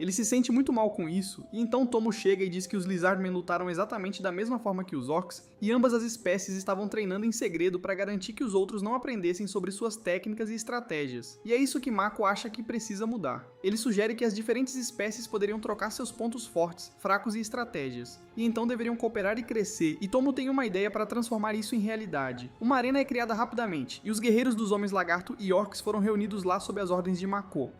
Ele se sente muito mal com isso, e então Tomo chega e diz que os Lizardmen lutaram exatamente da mesma forma que os Orcs, e ambas as espécies estavam treinando em segredo para garantir que os outros não aprendessem sobre suas técnicas e estratégias. E é isso que Mako acha que precisa mudar. Ele sugere que as diferentes espécies poderiam trocar seus pontos fortes, fracos e estratégias, e então deveriam cooperar e crescer, e Tomo tem uma ideia para transformar isso em realidade. Uma arena é criada rapidamente, e os guerreiros dos Homens Lagarto e Orcs foram reunidos lá sob as ordens de Mako.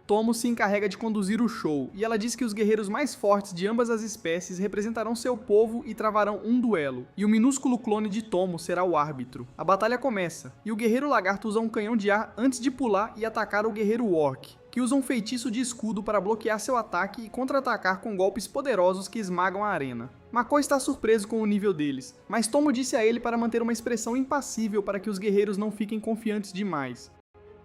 Tomo se encarrega de conduzir o show, e ela diz que os guerreiros mais fortes de ambas as espécies representarão seu povo e travarão um duelo, e o minúsculo clone de Tomo será o árbitro. A batalha começa, e o guerreiro lagarto usa um canhão de ar antes de pular e atacar o guerreiro orc, que usa um feitiço de escudo para bloquear seu ataque e contra-atacar com golpes poderosos que esmagam a arena. Mako está surpreso com o nível deles, mas Tomo disse a ele para manter uma expressão impassível para que os guerreiros não fiquem confiantes demais.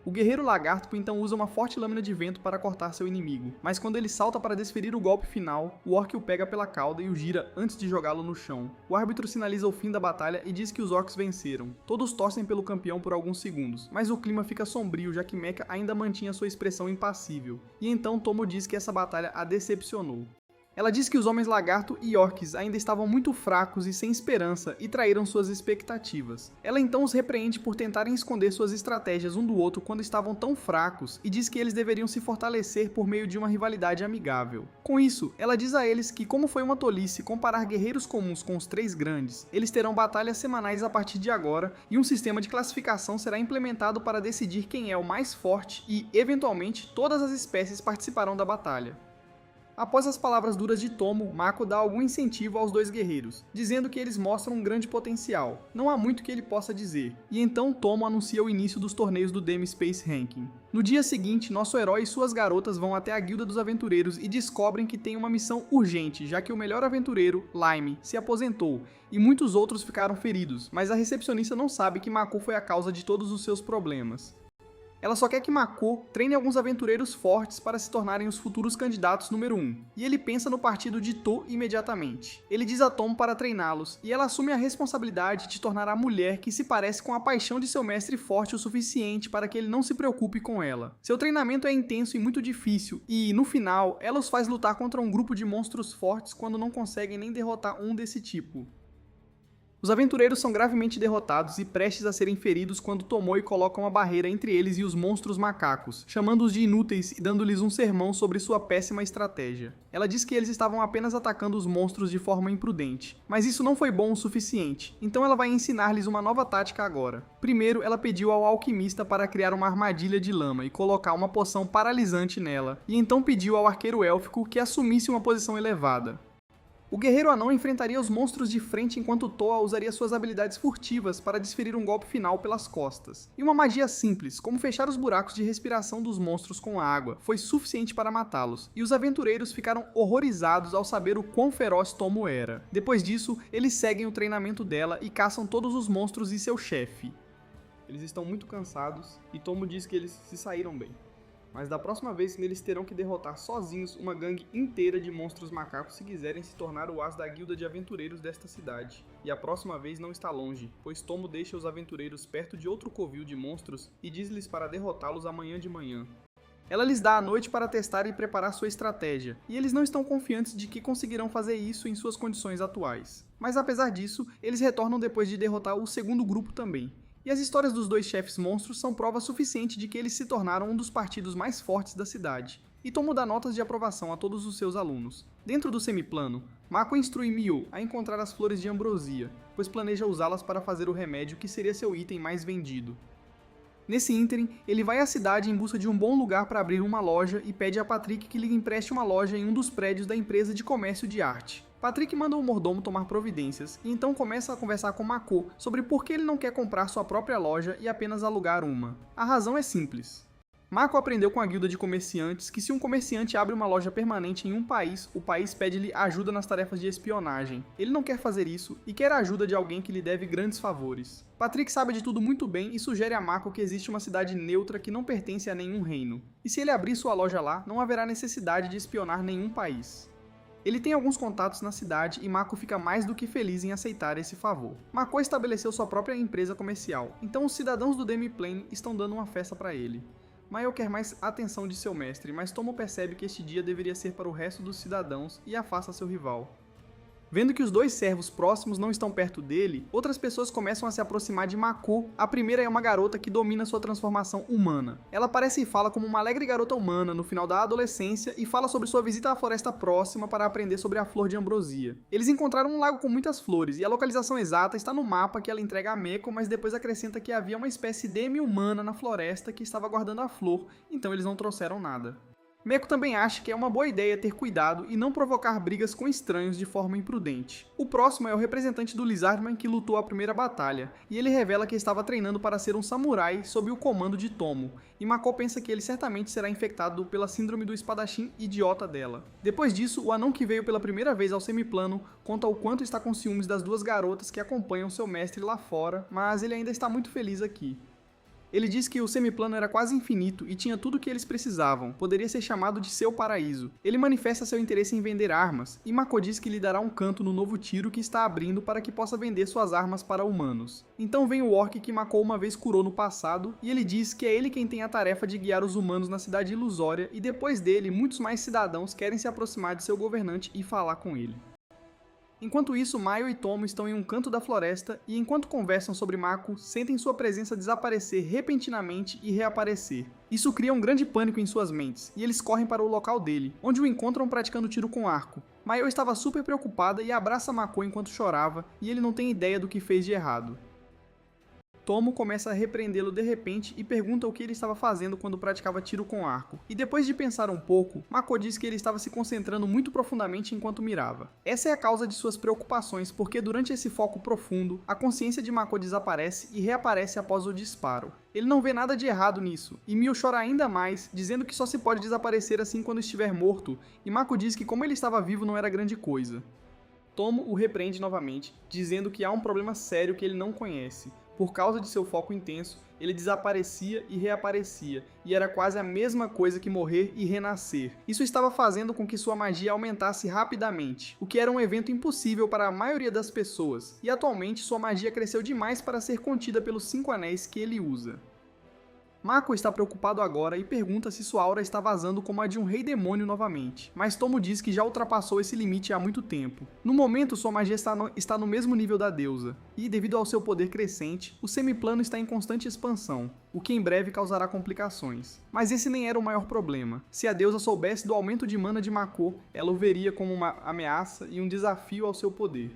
O guerreiro lagarto então usa uma forte lâmina de vento para cortar seu inimigo, mas quando ele salta para desferir o golpe final, o orc o pega pela cauda e o gira antes de jogá-lo no chão. O árbitro sinaliza o fim da batalha e diz que os orcs venceram. Todos torcem pelo campeão por alguns segundos, mas o clima fica sombrio já que Mecha ainda mantinha sua expressão impassível, e então Tomo diz que essa batalha a decepcionou. Ela diz que os Homens Lagarto e Orcs ainda estavam muito fracos e sem esperança e traíram suas expectativas. Ela então os repreende por tentarem esconder suas estratégias um do outro quando estavam tão fracos e diz que eles deveriam se fortalecer por meio de uma rivalidade amigável. Com isso, ela diz a eles que, como foi uma tolice comparar guerreiros comuns com os 3 grandes, eles terão batalhas semanais a partir de agora e um sistema de classificação será implementado para decidir quem é o mais forte e, eventualmente, todas as espécies participarão da batalha. Após as palavras duras de Tomo, Mako dá algum incentivo aos dois guerreiros, dizendo que eles mostram um grande potencial. Não há muito que ele possa dizer, e então Tomo anuncia o início dos torneios do Demi Space Ranking. No dia seguinte, nosso herói e suas garotas vão até a Guilda dos Aventureiros e descobrem que tem uma missão urgente, já que o melhor aventureiro, Lime, se aposentou, e muitos outros ficaram feridos, mas a recepcionista não sabe que Mako foi a causa de todos os seus problemas. Ela só quer que Mako treine alguns aventureiros fortes para se tornarem os futuros candidatos número 1, e ele pensa no partido de To imediatamente. Ele diz a Tomo para treiná-los, e ela assume a responsabilidade de tornar a mulher que se parece com a paixão de seu mestre forte o suficiente para que ele não se preocupe com ela. Seu treinamento é intenso e muito difícil, e, no final, ela os faz lutar contra um grupo de monstros fortes quando não conseguem nem derrotar um desse tipo. Os aventureiros são gravemente derrotados e prestes a serem feridos quando Tomoe coloca uma barreira entre eles e os monstros macacos, chamando-os de inúteis e dando-lhes um sermão sobre sua péssima estratégia. Ela diz que eles estavam apenas atacando os monstros de forma imprudente, mas isso não foi bom o suficiente, então ela vai ensinar-lhes uma nova tática agora. Primeiro, ela pediu ao alquimista para criar uma armadilha de lama e colocar uma poção paralisante nela, e então pediu ao arqueiro élfico que assumisse uma posição elevada. O guerreiro anão enfrentaria os monstros de frente enquanto Toa usaria suas habilidades furtivas para desferir um golpe final pelas costas. E uma magia simples, como fechar os buracos de respiração dos monstros com a água, foi suficiente para matá-los, e os aventureiros ficaram horrorizados ao saber o quão feroz Tomo era. Depois disso, eles seguem o treinamento dela e caçam todos os monstros e seu chefe. Eles estão muito cansados, e Tomo diz que eles se saíram bem. Mas da próxima vez eles terão que derrotar sozinhos uma gangue inteira de monstros macacos se quiserem se tornar o as da guilda de aventureiros desta cidade. E a próxima vez não está longe, pois Tomo deixa os aventureiros perto de outro covil de monstros e diz-lhes para derrotá-los amanhã de manhã. Ela lhes dá a noite para testar e preparar sua estratégia, e eles não estão confiantes de que conseguirão fazer isso em suas condições atuais. Mas apesar disso, eles retornam depois de derrotar o segundo grupo também. E as histórias dos dois chefes monstros são prova suficiente de que eles se tornaram um dos partidos mais fortes da cidade, e Tomo dá notas de aprovação a todos os seus alunos. Dentro do semiplano, Mako instrui Mio a encontrar as flores de ambrosia, pois planeja usá-las para fazer o remédio que seria seu item mais vendido. Nesse ínterim, ele vai à cidade em busca de um bom lugar para abrir uma loja e pede a Patrick que lhe empreste uma loja em um dos prédios da empresa de comércio de arte. Patrick manda o mordomo tomar providências e então começa a conversar com Mako sobre por que ele não quer comprar sua própria loja e apenas alugar uma. A razão é simples. Mako aprendeu com a guilda de comerciantes que se um comerciante abre uma loja permanente em um país, o país pede-lhe ajuda nas tarefas de espionagem. Ele não quer fazer isso e quer a ajuda de alguém que lhe deve grandes favores. Patrick sabe de tudo muito bem e sugere a Mako que existe uma cidade neutra que não pertence a nenhum reino. E se ele abrir sua loja lá, não haverá necessidade de espionar nenhum país. Ele tem alguns contatos na cidade e Mako fica mais do que feliz em aceitar esse favor. Mako estabeleceu sua própria empresa comercial, então os cidadãos do Demiplane estão dando uma festa para ele. Maio quer mais atenção de seu mestre, mas Tomo percebe que este dia deveria ser para o resto dos cidadãos e afasta seu rival. Vendo que os dois servos próximos não estão perto dele, outras pessoas começam a se aproximar de Mako. A primeira é uma garota que domina sua transformação humana. Ela aparece e fala como uma alegre garota humana no final da adolescência e fala sobre sua visita à floresta próxima para aprender sobre a flor de ambrosia. Eles encontraram um lago com muitas flores e a localização exata está no mapa que ela entrega a Meko, mas depois acrescenta que havia uma espécie demi-humana na floresta que estava guardando a flor, então eles não trouxeram nada. Meko também acha que é uma boa ideia ter cuidado e não provocar brigas com estranhos de forma imprudente. O próximo é o representante do Lizardman que lutou a primeira batalha, e ele revela que estava treinando para ser um samurai sob o comando de Tomo, e Mako pensa que ele certamente será infectado pela síndrome do espadachim idiota dela. Depois disso, o anão que veio pela primeira vez ao semiplano conta o quanto está com ciúmes das duas garotas que acompanham seu mestre lá fora, mas ele ainda está muito feliz aqui. Ele diz que o semiplano era quase infinito e tinha tudo o que eles precisavam, poderia ser chamado de seu paraíso. Ele manifesta seu interesse em vender armas, e Mako diz que lhe dará um canto no novo tiro que está abrindo para que possa vender suas armas para humanos. Então vem o orc que Mako uma vez curou no passado, e ele diz que é ele quem tem a tarefa de guiar os humanos na cidade ilusória, e depois dele, muitos mais cidadãos querem se aproximar de seu governante e falar com ele. Enquanto isso, Maio e Tomo estão em um canto da floresta e enquanto conversam sobre Mako, sentem sua presença desaparecer repentinamente e reaparecer. Isso cria um grande pânico em suas mentes, e eles correm para o local dele, onde o encontram praticando tiro com arco. Maio estava super preocupada e abraça Mako enquanto chorava, e ele não tem ideia do que fez de errado. Tomo começa a repreendê-lo de repente e pergunta o que ele estava fazendo quando praticava tiro com arco. E depois de pensar um pouco, Mako diz que ele estava se concentrando muito profundamente enquanto mirava. Essa é a causa de suas preocupações, porque durante esse foco profundo, a consciência de Mako desaparece e reaparece após o disparo. Ele não vê nada de errado nisso, e Mio chora ainda mais, dizendo que só se pode desaparecer assim quando estiver morto, e Mako diz que como ele estava vivo não era grande coisa. Tomo o repreende novamente, dizendo que há um problema sério que ele não conhece. Por causa de seu foco intenso, ele desaparecia e reaparecia, e era quase a mesma coisa que morrer e renascer. Isso estava fazendo com que sua magia aumentasse rapidamente, o que era um evento impossível para a maioria das pessoas, e atualmente sua magia cresceu demais para ser contida pelos 5 anéis que ele usa. Mako está preocupado agora e pergunta se sua aura está vazando como a de um rei demônio novamente, mas Tomo diz que já ultrapassou esse limite há muito tempo. No momento, sua magia está no mesmo nível da deusa, e devido ao seu poder crescente, o semiplano está em constante expansão, o que em breve causará complicações. Mas esse nem era o maior problema. Se a deusa soubesse do aumento de mana de Mako, ela o veria como uma ameaça e um desafio ao seu poder.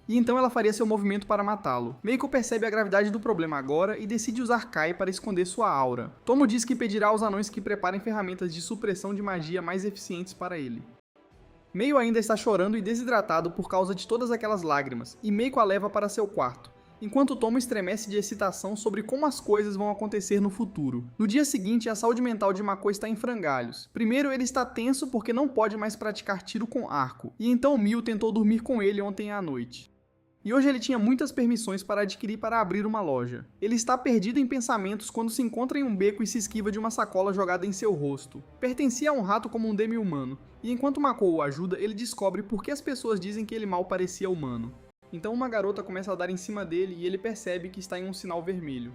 E então ela faria seu movimento para matá-lo. Meiko percebe a gravidade do problema agora e decide usar Kai para esconder sua aura. Tomo diz que pedirá aos anões que preparem ferramentas de supressão de magia mais eficientes para ele. Meio ainda está chorando e desidratado por causa de todas aquelas lágrimas, e Meiko a leva para seu quarto, enquanto Tomo estremece de excitação sobre como as coisas vão acontecer no futuro. No dia seguinte, a saúde mental de Mako está em frangalhos. Primeiro, ele está tenso porque não pode mais praticar tiro com arco, e então Mio tentou dormir com ele ontem à noite. E hoje ele tinha muitas permissões para adquirir para abrir uma loja. Ele está perdido em pensamentos quando se encontra em um beco e se esquiva de uma sacola jogada em seu rosto. Pertencia a um rato como um demi-humano, e enquanto Mako o ajuda, ele descobre por que as pessoas dizem que ele mal parecia humano. Então uma garota começa a dar em cima dele e ele percebe que está em um sinal vermelho.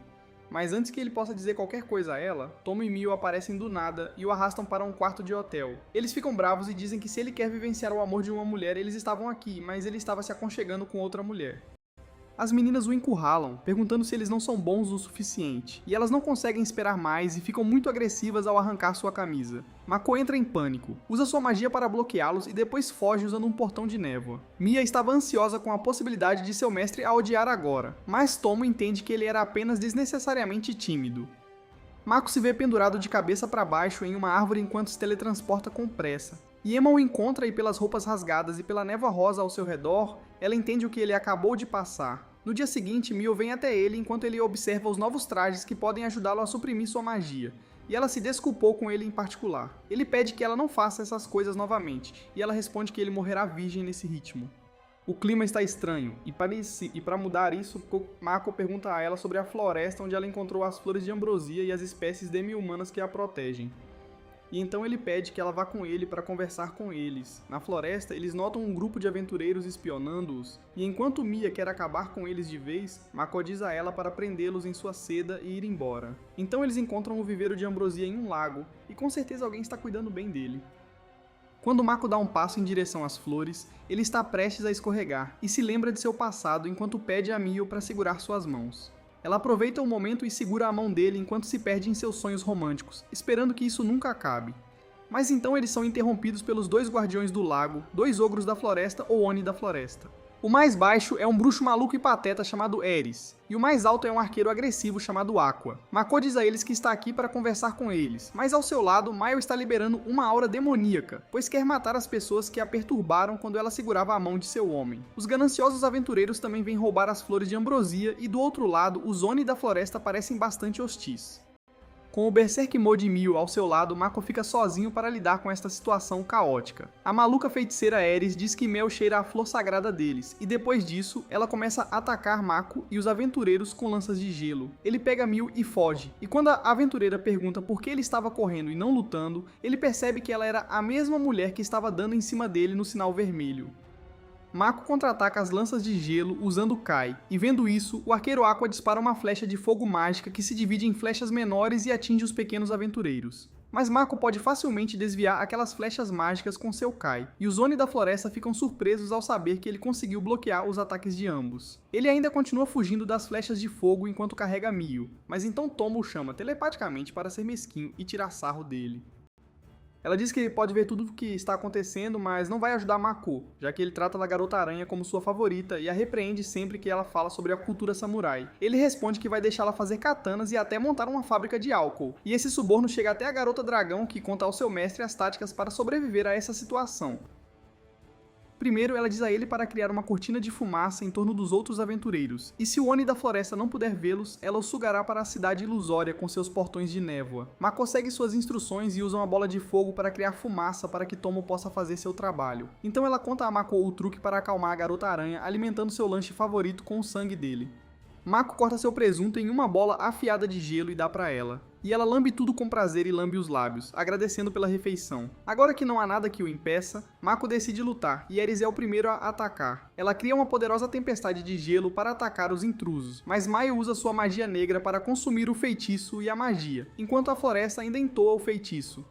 Mas antes que ele possa dizer qualquer coisa a ela, Tomo e Mio aparecem do nada e o arrastam para um quarto de hotel. Eles ficam bravos e dizem que se ele quer vivenciar o amor de uma mulher, eles estavam aqui, mas ele estava se aconchegando com outra mulher. As meninas o encurralam, perguntando se eles não são bons o suficiente, e elas não conseguem esperar mais e ficam muito agressivas ao arrancar sua camisa. Mako entra em pânico, usa sua magia para bloqueá-los e depois foge usando um portão de névoa. Mia estava ansiosa com a possibilidade de seu mestre a odiar agora, mas Tomo entende que ele era apenas desnecessariamente tímido. Mako se vê pendurado de cabeça para baixo em uma árvore enquanto se teletransporta com pressa. E Emma o encontra e pelas roupas rasgadas e pela névoa rosa ao seu redor, ela entende o que ele acabou de passar. No dia seguinte, Mio vem até ele enquanto ele observa os novos trajes que podem ajudá-lo a suprimir sua magia, e ela se desculpou com ele em particular. Ele pede que ela não faça essas coisas novamente, e ela responde que ele morrerá virgem nesse ritmo. O clima está estranho, e para mudar isso, Mako pergunta a ela sobre a floresta onde ela encontrou as flores de ambrosia e as espécies demi-humanas que a protegem. E então ele pede que ela vá com ele para conversar com eles. Na floresta, eles notam um grupo de aventureiros espionando-os, e enquanto Mia quer acabar com eles de vez, Mako diz a ela para prendê-los em sua seda e ir embora. Então eles encontram o viveiro de ambrosia em um lago, e com certeza alguém está cuidando bem dele. Quando Mako dá um passo em direção às flores, ele está prestes a escorregar, e se lembra de seu passado enquanto pede a Mio para segurar suas mãos. Ela aproveita o momento e segura a mão dele enquanto se perde em seus sonhos românticos, esperando que isso nunca acabe. Mas então eles são interrompidos pelos 2 guardiões do lago, 2 ogros da floresta ou Oni da floresta. O mais baixo é um bruxo maluco e pateta chamado Eris, e o mais alto é um arqueiro agressivo chamado Aqua. Mako diz a eles que está aqui para conversar com eles, mas ao seu lado, Maio está liberando uma aura demoníaca, pois quer matar as pessoas que a perturbaram quando ela segurava a mão de seu homem. Os gananciosos aventureiros também vêm roubar as flores de ambrosia, e do outro lado, os Oni da floresta parecem bastante hostis. Com o Berserk Mode Mio ao seu lado, Mako fica sozinho para lidar com esta situação caótica. A maluca feiticeira Eris diz que Mel cheira a flor sagrada deles, e depois disso, ela começa a atacar Mako e os aventureiros com lanças de gelo. Ele pega Mil e foge, e quando a aventureira pergunta por que ele estava correndo e não lutando, ele percebe que ela era a mesma mulher que estava dando em cima dele no sinal vermelho. Mako contra-ataca as lanças de gelo usando Kai, e vendo isso, o arqueiro Aqua dispara uma flecha de fogo mágica que se divide em flechas menores e atinge os pequenos aventureiros. Mas Mako pode facilmente desviar aquelas flechas mágicas com seu Kai, e os Oni da floresta ficam surpresos ao saber que ele conseguiu bloquear os ataques de ambos. Ele ainda continua fugindo das flechas de fogo enquanto carrega Mio, mas então Tomo o chama telepaticamente para ser mesquinho e tirar sarro dele. Ela diz que ele pode ver tudo o que está acontecendo, mas não vai ajudar Mako, já que ele trata da Garota-Aranha como sua favorita e a repreende sempre que ela fala sobre a cultura samurai. Ele responde que vai deixá-la fazer katanas e até montar uma fábrica de álcool. E esse suborno chega até a Garota-Dragão, que conta ao seu mestre as táticas para sobreviver a essa situação. Primeiro, ela diz a ele para criar uma cortina de fumaça em torno dos outros aventureiros, e se o Oni da floresta não puder vê-los, ela os sugará para a cidade ilusória com seus portões de névoa. Mako segue suas instruções e usa uma bola de fogo para criar fumaça para que Tomo possa fazer seu trabalho. Então ela conta a Mako o truque para acalmar a Garota-Aranha, alimentando seu lanche favorito com o sangue dele. Mako corta seu presunto em uma bola afiada de gelo e dá pra ela. E ela lambe tudo com prazer e lambe os lábios, agradecendo pela refeição. Agora que não há nada que o impeça, Mako decide lutar, e Ares é o primeiro a atacar. Ela cria uma poderosa tempestade de gelo para atacar os intrusos, mas Maio usa sua magia negra para consumir o feitiço e a magia, enquanto a floresta ainda entoa o feitiço.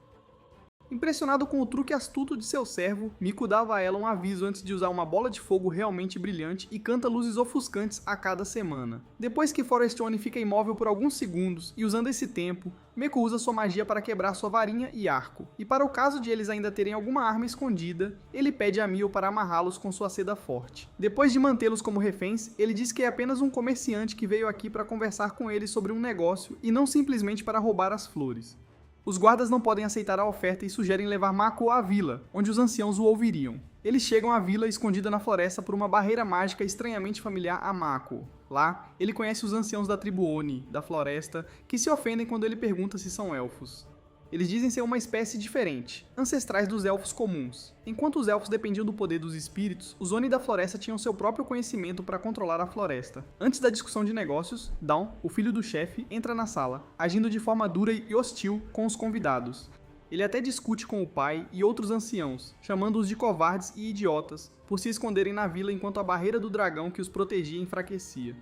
Impressionado com o truque astuto de seu servo, Miko dava a ela um aviso antes de usar uma bola de fogo realmente brilhante e canta luzes ofuscantes a cada semana. Depois que Forestone fica imóvel por alguns segundos, e usando esse tempo, Miko usa sua magia para quebrar sua varinha e arco. E para o caso de eles ainda terem alguma arma escondida, ele pede a Mio para amarrá-los com sua seda forte. Depois de mantê-los como reféns, ele diz que é apenas um comerciante que veio aqui para conversar com eles sobre um negócio e não simplesmente para roubar as flores. Os guardas não podem aceitar a oferta e sugerem levar Mako à vila, onde os anciãos o ouviriam. Eles chegam à vila escondida na floresta por uma barreira mágica estranhamente familiar a Mako. Lá, ele conhece os anciãos da tribo Oni, da floresta, que se ofendem quando ele pergunta se são elfos. Eles dizem ser uma espécie diferente, ancestrais dos elfos comuns. Enquanto os elfos dependiam do poder dos espíritos, os Oni da floresta tinham seu próprio conhecimento para controlar a floresta. Antes da discussão de negócios, Dawn, o filho do chefe, entra na sala, agindo de forma dura e hostil com os convidados. Ele até discute com o pai e outros anciãos, chamando-os de covardes e idiotas, por se esconderem na vila enquanto a barreira do dragão que os protegia enfraquecia.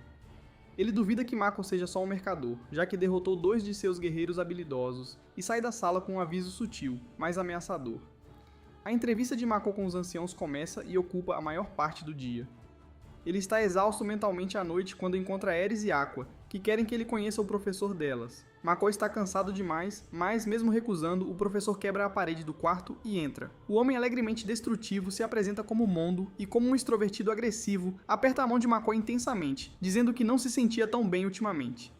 Ele duvida que Mako seja só um mercador, já que derrotou 2 de seus guerreiros habilidosos, e sai da sala com um aviso sutil, mas ameaçador. A entrevista de Mako com os anciãos começa e ocupa a maior parte do dia. Ele está exausto mentalmente à noite quando encontra Ares e Aqua, que querem que ele conheça o professor delas. Mako está cansado demais, mas mesmo recusando, o professor quebra a parede do quarto e entra. O homem alegremente destrutivo se apresenta como Mondo e, como um extrovertido agressivo, aperta a mão de Mako intensamente, dizendo que não se sentia tão bem ultimamente.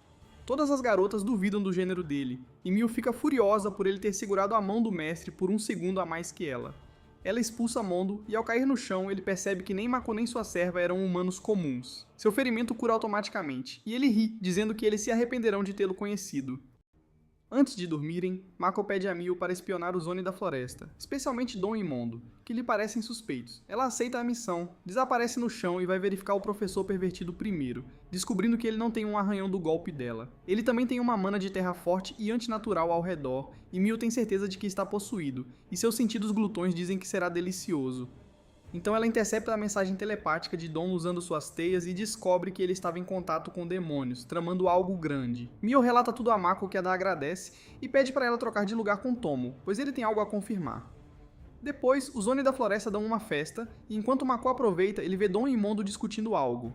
Todas as garotas duvidam do gênero dele, e Mio fica furiosa por ele ter segurado a mão do mestre por um segundo a mais que ela. Ela expulsa Mondo e ao cair no chão ele percebe que nem Mako nem sua serva eram humanos comuns. Seu ferimento cura automaticamente, e ele ri, dizendo que eles se arrependerão de tê-lo conhecido. Antes de dormirem, Mako pede a Mio para espionar os Oni da floresta, especialmente Dawn e Mondo, que lhe parecem suspeitos. Ela aceita a missão, desaparece no chão e vai verificar o professor pervertido primeiro, descobrindo que ele não tem um arranhão do golpe dela. Ele também tem uma mana de terra forte e antinatural ao redor, e Mio tem certeza de que está possuído, e seus sentidos glutões dizem que será delicioso. Então ela intercepta a mensagem telepática de Dawn usando suas teias e descobre que ele estava em contato com demônios, tramando algo grande. Mio relata tudo a Mako, que a agradece, e pede para ela trocar de lugar com Tomo, pois ele tem algo a confirmar. Depois, os Oni da floresta dão uma festa, e enquanto Mako aproveita, ele vê Dawn e Mondo discutindo algo.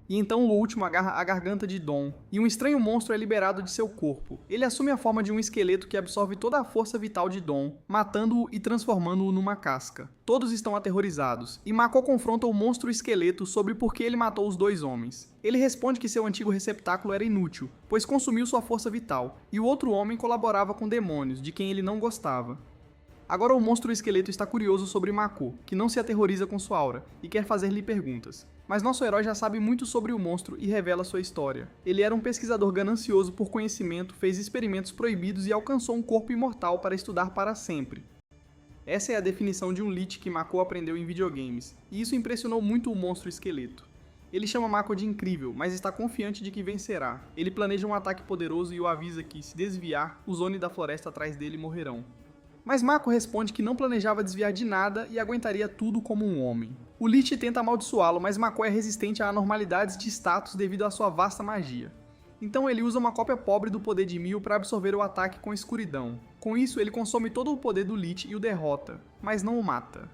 E então o último agarra a garganta de Dawn, e um estranho monstro é liberado de seu corpo. Ele assume a forma de um esqueleto que absorve toda a força vital de Dawn, matando-o e transformando-o numa casca. Todos estão aterrorizados, e Mako confronta o monstro esqueleto sobre por que ele matou os 2 homens. Ele responde que seu antigo receptáculo era inútil, pois consumiu sua força vital, e o outro homem colaborava com demônios, de quem ele não gostava. Agora o monstro esqueleto está curioso sobre Mako, que não se aterroriza com sua aura, e quer fazer-lhe perguntas. Mas nosso herói já sabe muito sobre o monstro e revela sua história. Ele era um pesquisador ganancioso por conhecimento, fez experimentos proibidos e alcançou um corpo imortal para estudar para sempre. Essa é a definição de um Lich que Mako aprendeu em videogames, e isso impressionou muito o monstro esqueleto. Ele chama Mako de incrível, mas está confiante de que vencerá. Ele planeja um ataque poderoso e o avisa que, se desviar, os Oni da floresta atrás dele morrerão. Mas Mako responde que não planejava desviar de nada e aguentaria tudo como um homem. O Lich tenta amaldiçoá-lo, mas Mako é resistente a anormalidades de status devido à sua vasta magia. Então ele usa uma cópia pobre do poder de Mio para absorver o ataque com escuridão. Com isso, ele consome todo o poder do Lich e o derrota, mas não o mata.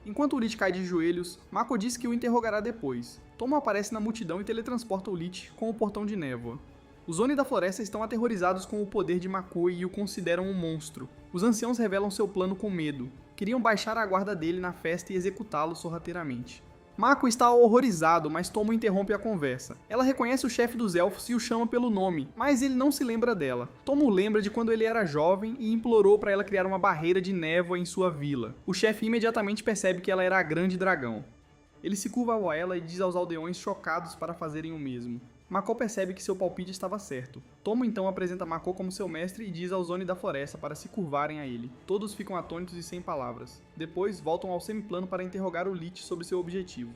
Enquanto o Lich cai de joelhos, Mako diz que o interrogará depois. Tomo aparece na multidão e teletransporta o Lich com o portão de névoa. Os Oni da floresta estão aterrorizados com o poder de Mako e o consideram um monstro. Os anciãos revelam seu plano com medo. Queriam baixar a guarda dele na festa e executá-lo sorrateiramente. Mako está horrorizado, mas Tomo interrompe a conversa. Ela reconhece o chefe dos elfos e o chama pelo nome, mas ele não se lembra dela. Tomo lembra de quando ele era jovem e implorou para ela criar uma barreira de névoa em sua vila. O chefe imediatamente percebe que ela era a grande dragão. Ele se curva a ela e diz aos aldeões chocados para fazerem o mesmo. Mako percebe que seu palpite estava certo. Tomo então apresenta Mako como seu mestre e diz aos Oni da floresta para se curvarem a ele. Todos ficam atônitos e sem palavras. Depois voltam ao semiplano para interrogar o Lich sobre seu objetivo.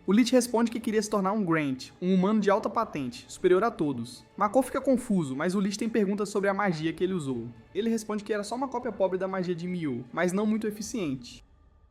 O Lich responde que queria se tornar um Grant, um humano de alta patente, superior a todos. Mako fica confuso, mas o Lich tem perguntas sobre a magia que ele usou. Ele responde que era só uma cópia pobre da magia de Myu, mas não muito eficiente.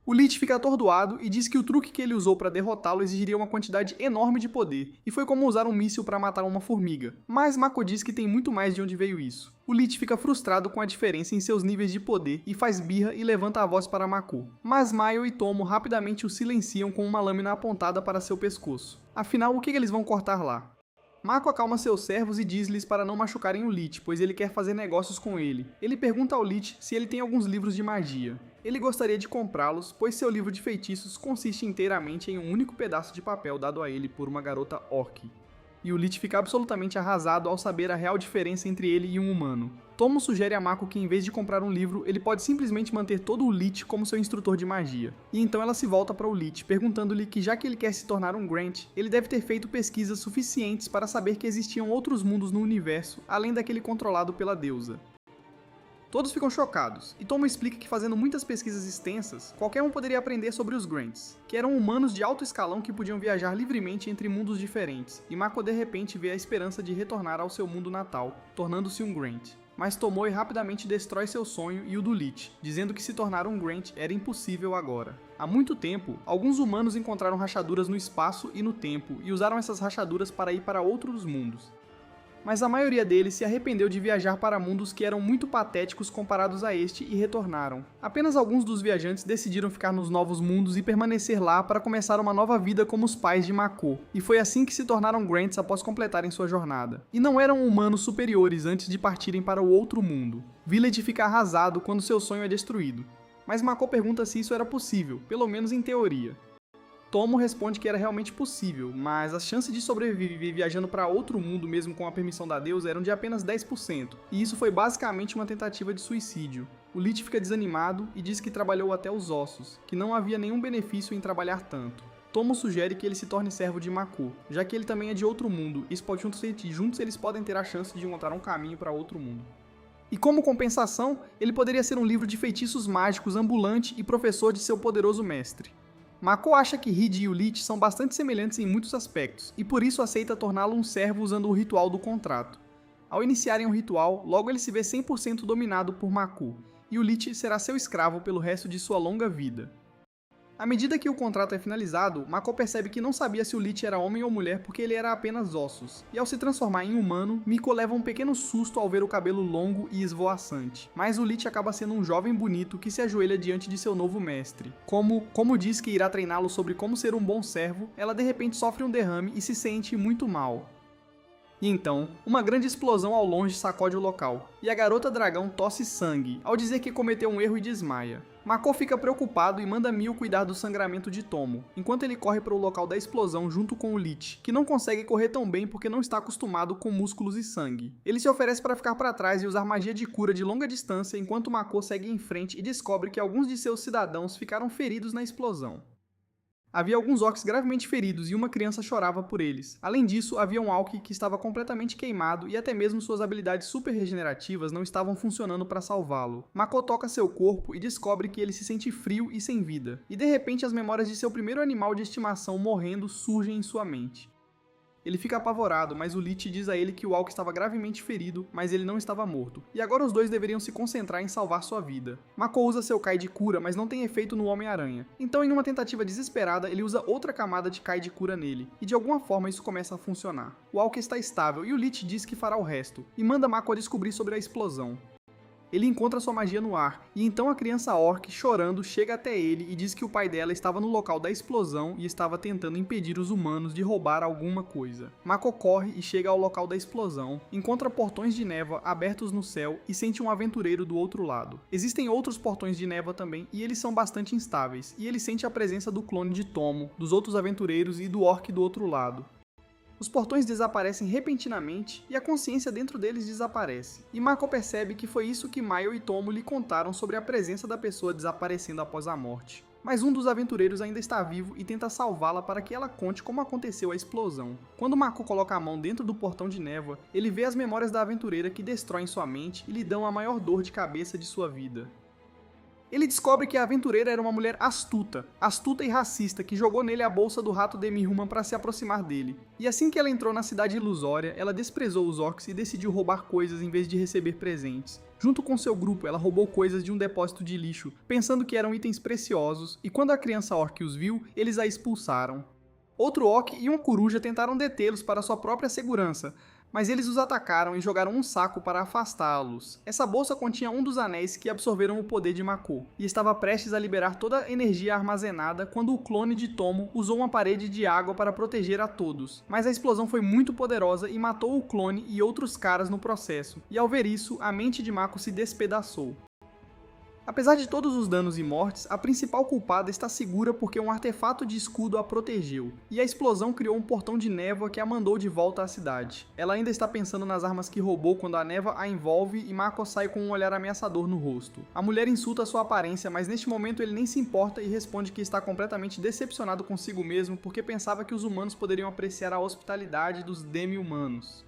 O Lich fica atordoado e diz que o truque que ele usou para derrotá-lo exigiria uma quantidade enorme de poder, e foi como usar um míssil para matar uma formiga. Mas Mako diz que tem muito mais de onde veio isso. O Lich fica frustrado com a diferença em seus níveis de poder e faz birra e levanta a voz para Mako. Mas Maio e Tomo rapidamente o silenciam com uma lâmina apontada para seu pescoço. Afinal, o que eles vão cortar lá? Mako acalma seus servos e diz-lhes para não machucarem o Lich, pois ele quer fazer negócios com ele. Ele pergunta ao Lich se ele tem alguns livros de magia. Ele gostaria de comprá-los, pois seu livro de feitiços consiste inteiramente em um único pedaço de papel dado a ele por uma garota orc. E o Lich fica absolutamente arrasado ao saber a real diferença entre ele e um humano. Tomo sugere a Mako que em vez de comprar um livro, ele pode simplesmente manter todo o Lich como seu instrutor de magia. E então ela se volta para o Lich, perguntando-lhe que já que ele quer se tornar um Grant, ele deve ter feito pesquisas suficientes para saber que existiam outros mundos no universo, além daquele controlado pela deusa. Todos ficam chocados, e Tomo explica que fazendo muitas pesquisas extensas, qualquer um poderia aprender sobre os Grants, que eram humanos de alto escalão que podiam viajar livremente entre mundos diferentes, e Mako de repente vê a esperança de retornar ao seu mundo natal, tornando-se um Grant. Mas Tomoe rapidamente destrói seu sonho e o do Lich, dizendo que se tornar um Grant era impossível agora. Há muito tempo, alguns humanos encontraram rachaduras no espaço e no tempo, e usaram essas rachaduras para ir para outros mundos. Mas a maioria deles se arrependeu de viajar para mundos que eram muito patéticos comparados a este e retornaram. Apenas alguns dos viajantes decidiram ficar nos novos mundos e permanecer lá para começar uma nova vida como os pais de Mako, e foi assim que se tornaram Grants após completarem sua jornada. E não eram humanos superiores antes de partirem para o outro mundo. Village fica arrasado quando seu sonho é destruído. Mas Mako pergunta se isso era possível, pelo menos em teoria. Tomo responde que era realmente possível, mas as chances de sobreviver viajando para outro mundo mesmo com a permissão da deusa eram de apenas 10%, e isso foi basicamente uma tentativa de suicídio. O Lich fica desanimado e diz que trabalhou até os ossos, que não havia nenhum benefício em trabalhar tanto. Tomo sugere que ele se torne servo de Mako, já que ele também é de outro mundo, e juntos eles podem ter a chance de encontrar um caminho para outro mundo. E como compensação, ele poderia ser um livro de feitiços mágicos ambulante e professor de seu poderoso mestre. Mako acha que Hide e o Lich são bastante semelhantes em muitos aspectos, e por isso aceita torná-lo um servo usando o ritual do contrato. Ao iniciarem o ritual, logo ele se vê 100% dominado por Mako, e o Lich será seu escravo pelo resto de sua longa vida. À medida que o contrato é finalizado, Mako percebe que não sabia se o Lich era homem ou mulher porque ele era apenas ossos, e ao se transformar em humano, Miko leva um pequeno susto ao ver o cabelo longo e esvoaçante. Mas o Lich acaba sendo um jovem bonito que se ajoelha diante de seu novo mestre. Como diz que irá treiná-lo sobre como ser um bom servo, ela de repente sofre um derrame e se sente muito mal. E então, uma grande explosão ao longe sacode o local, e a garota dragão tosse sangue, ao dizer que cometeu um erro e desmaia. Mako fica preocupado e manda Mio cuidar do sangramento de Tomo, enquanto ele corre para o local da explosão junto com o Lich, que não consegue correr tão bem porque não está acostumado com músculos e sangue. Ele se oferece para ficar para trás e usar magia de cura de longa distância enquanto Mako segue em frente e descobre que alguns de seus cidadãos ficaram feridos na explosão. Havia alguns orcs gravemente feridos e uma criança chorava por eles. Além disso, havia um Alki que estava completamente queimado e até mesmo suas habilidades super regenerativas não estavam funcionando para salvá-lo. Mako toca seu corpo e descobre que ele se sente frio e sem vida. E de repente as memórias de seu primeiro animal de estimação morrendo surgem em sua mente. Ele fica apavorado, mas o Lich diz a ele que o Alki estava gravemente ferido, mas ele não estava morto, e agora os dois deveriam se concentrar em salvar sua vida. Mako usa seu Kai de cura, mas não tem efeito no Homem-Aranha. Então, em uma tentativa desesperada, ele usa outra camada de Kai de cura nele, e de alguma forma isso começa a funcionar. O Alki está estável, e o Lich diz que fará o resto, e manda Mako descobrir sobre a explosão. Ele encontra sua magia no ar, e então a criança orc, chorando, chega até ele e diz que o pai dela estava no local da explosão e estava tentando impedir os humanos de roubar alguma coisa. Mako corre e chega ao local da explosão, encontra portões de névoa abertos no céu e sente um aventureiro do outro lado. Existem outros portões de névoa também, e eles são bastante instáveis, e ele sente a presença do clone de Tomo, dos outros aventureiros e do orc do outro lado. Os portões desaparecem repentinamente e a consciência dentro deles desaparece. E Mako percebe que foi isso que Maio e Tomo lhe contaram sobre a presença da pessoa desaparecendo após a morte. Mas um dos aventureiros ainda está vivo e tenta salvá-la para que ela conte como aconteceu a explosão. Quando Mako coloca a mão dentro do portão de névoa, ele vê as memórias da aventureira que destroem sua mente e lhe dão a maior dor de cabeça de sua vida. Ele descobre que a aventureira era uma mulher astuta e racista que jogou nele a bolsa do rato Demi-Human para se aproximar dele. E assim que ela entrou na cidade ilusória, ela desprezou os orcs e decidiu roubar coisas em vez de receber presentes. Junto com seu grupo, ela roubou coisas de um depósito de lixo, pensando que eram itens preciosos, e quando a criança orc os viu, eles a expulsaram. Outro orc e uma coruja tentaram detê-los para sua própria segurança, mas eles os atacaram e jogaram um saco para afastá-los. Essa bolsa continha um dos anéis que absorveram o poder de Mako, e estava prestes a liberar toda a energia armazenada quando o clone de Tomo usou uma parede de água para proteger a todos. Mas a explosão foi muito poderosa e matou o clone e outros caras no processo, e ao ver isso, a mente de Mako se despedaçou. Apesar de todos os danos e mortes, a principal culpada está segura porque um artefato de escudo a protegeu, e a explosão criou um portão de névoa que a mandou de volta à cidade. Ela ainda está pensando nas armas que roubou quando a névoa a envolve e Mako sai com um olhar ameaçador no rosto. A mulher insulta sua aparência, mas neste momento ele nem se importa e responde que está completamente decepcionado consigo mesmo porque pensava que os humanos poderiam apreciar a hospitalidade dos demi-humanos.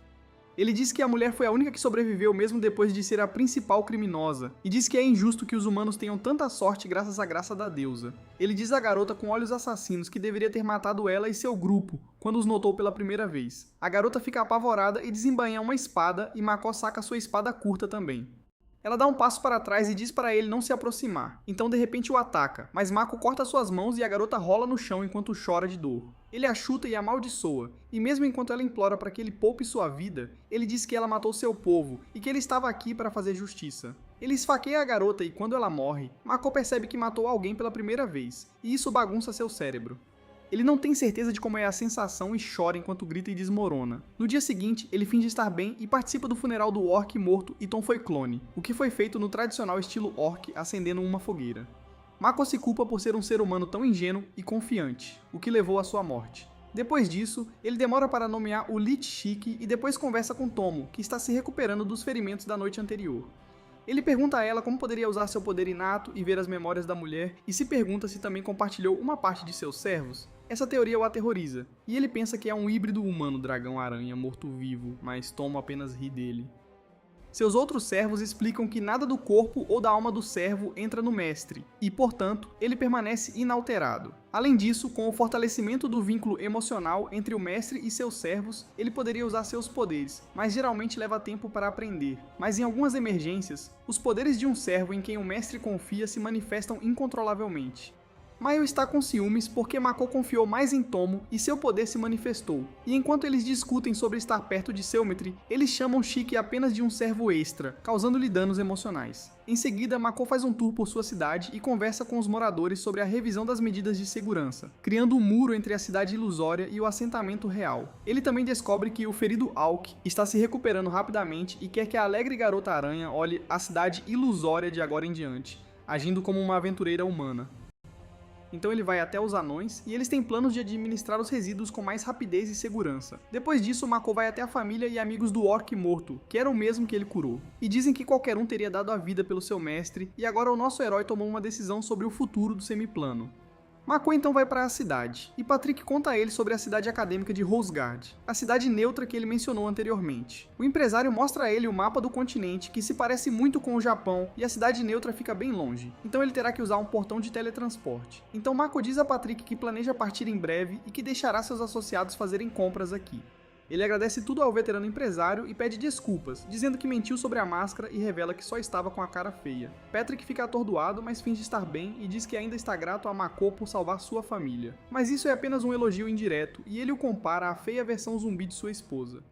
Ele diz que a mulher foi a única que sobreviveu mesmo depois de ser a principal criminosa, e diz que é injusto que os humanos tenham tanta sorte graças à graça da deusa. Ele diz à garota com olhos assassinos que deveria ter matado ela e seu grupo, quando os notou pela primeira vez. A garota fica apavorada e desembainha uma espada, e Mako saca sua espada curta também. Ela dá um passo para trás e diz para ele não se aproximar, então de repente o ataca, mas Mako corta suas mãos e a garota rola no chão enquanto chora de dor. Ele a chuta e a amaldiçoa, e mesmo enquanto ela implora para que ele poupe sua vida, ele diz que ela matou seu povo e que ele estava aqui para fazer justiça. Ele esfaqueia a garota e quando ela morre, Mako percebe que matou alguém pela primeira vez, e isso bagunça seu cérebro. Ele não tem certeza de como é a sensação e chora enquanto grita e desmorona. No dia seguinte, ele finge estar bem e participa do funeral do orc morto e Tom foi clone, o que foi feito no tradicional estilo orc, acendendo uma fogueira. Mako se culpa por ser um ser humano tão ingênuo e confiante, o que levou à sua morte. Depois disso, ele demora para nomear o Lich Chique e depois conversa com Tomo, que está se recuperando dos ferimentos da noite anterior. Ele pergunta a ela como poderia usar seu poder inato e ver as memórias da mulher, e se pergunta se também compartilhou uma parte de seus servos. Essa teoria o aterroriza, e ele pensa que é um híbrido humano-dragão-aranha morto-vivo, mas Tomo apenas ri dele. Seus outros servos explicam que nada do corpo ou da alma do servo entra no mestre, e, portanto, ele permanece inalterado. Além disso, com o fortalecimento do vínculo emocional entre o mestre e seus servos, ele poderia usar seus poderes, mas geralmente leva tempo para aprender. Mas em algumas emergências, os poderes de um servo em quem o mestre confia se manifestam incontrolavelmente. Maio está com ciúmes porque Mako confiou mais em Tomo e seu poder se manifestou, e enquanto eles discutem sobre estar perto de Selmetry, eles chamam Chique apenas de um servo extra, causando-lhe danos emocionais. Em seguida, Mako faz um tour por sua cidade e conversa com os moradores sobre a revisão das medidas de segurança, criando um muro entre a cidade ilusória e o assentamento real. Ele também descobre que o ferido Auk está se recuperando rapidamente e quer que a alegre garota aranha olhe a cidade ilusória de agora em diante, agindo como uma aventureira humana. Então ele vai até os anões e eles têm planos de administrar os resíduos com mais rapidez e segurança. Depois disso, Mako vai até a família e amigos do orc morto, que era o mesmo que ele curou. E dizem que qualquer um teria dado a vida pelo seu mestre, e agora o nosso herói tomou uma decisão sobre o futuro do semiplano. Mako então vai para a cidade, e Patrick conta a ele sobre a cidade acadêmica de Rosegard, a cidade neutra que ele mencionou anteriormente. O empresário mostra a ele o mapa do continente, que se parece muito com o Japão, e a cidade neutra fica bem longe, então ele terá que usar um portão de teletransporte. Então Mako diz a Patrick que planeja partir em breve e que deixará seus associados fazerem compras aqui. Ele agradece tudo ao veterano empresário e pede desculpas, dizendo que mentiu sobre a máscara e revela que só estava com a cara feia. Patrick fica atordoado, mas finge estar bem e diz que ainda está grato a Mako por salvar sua família. Mas isso é apenas um elogio indireto, e ele o compara à feia versão zumbi de sua esposa.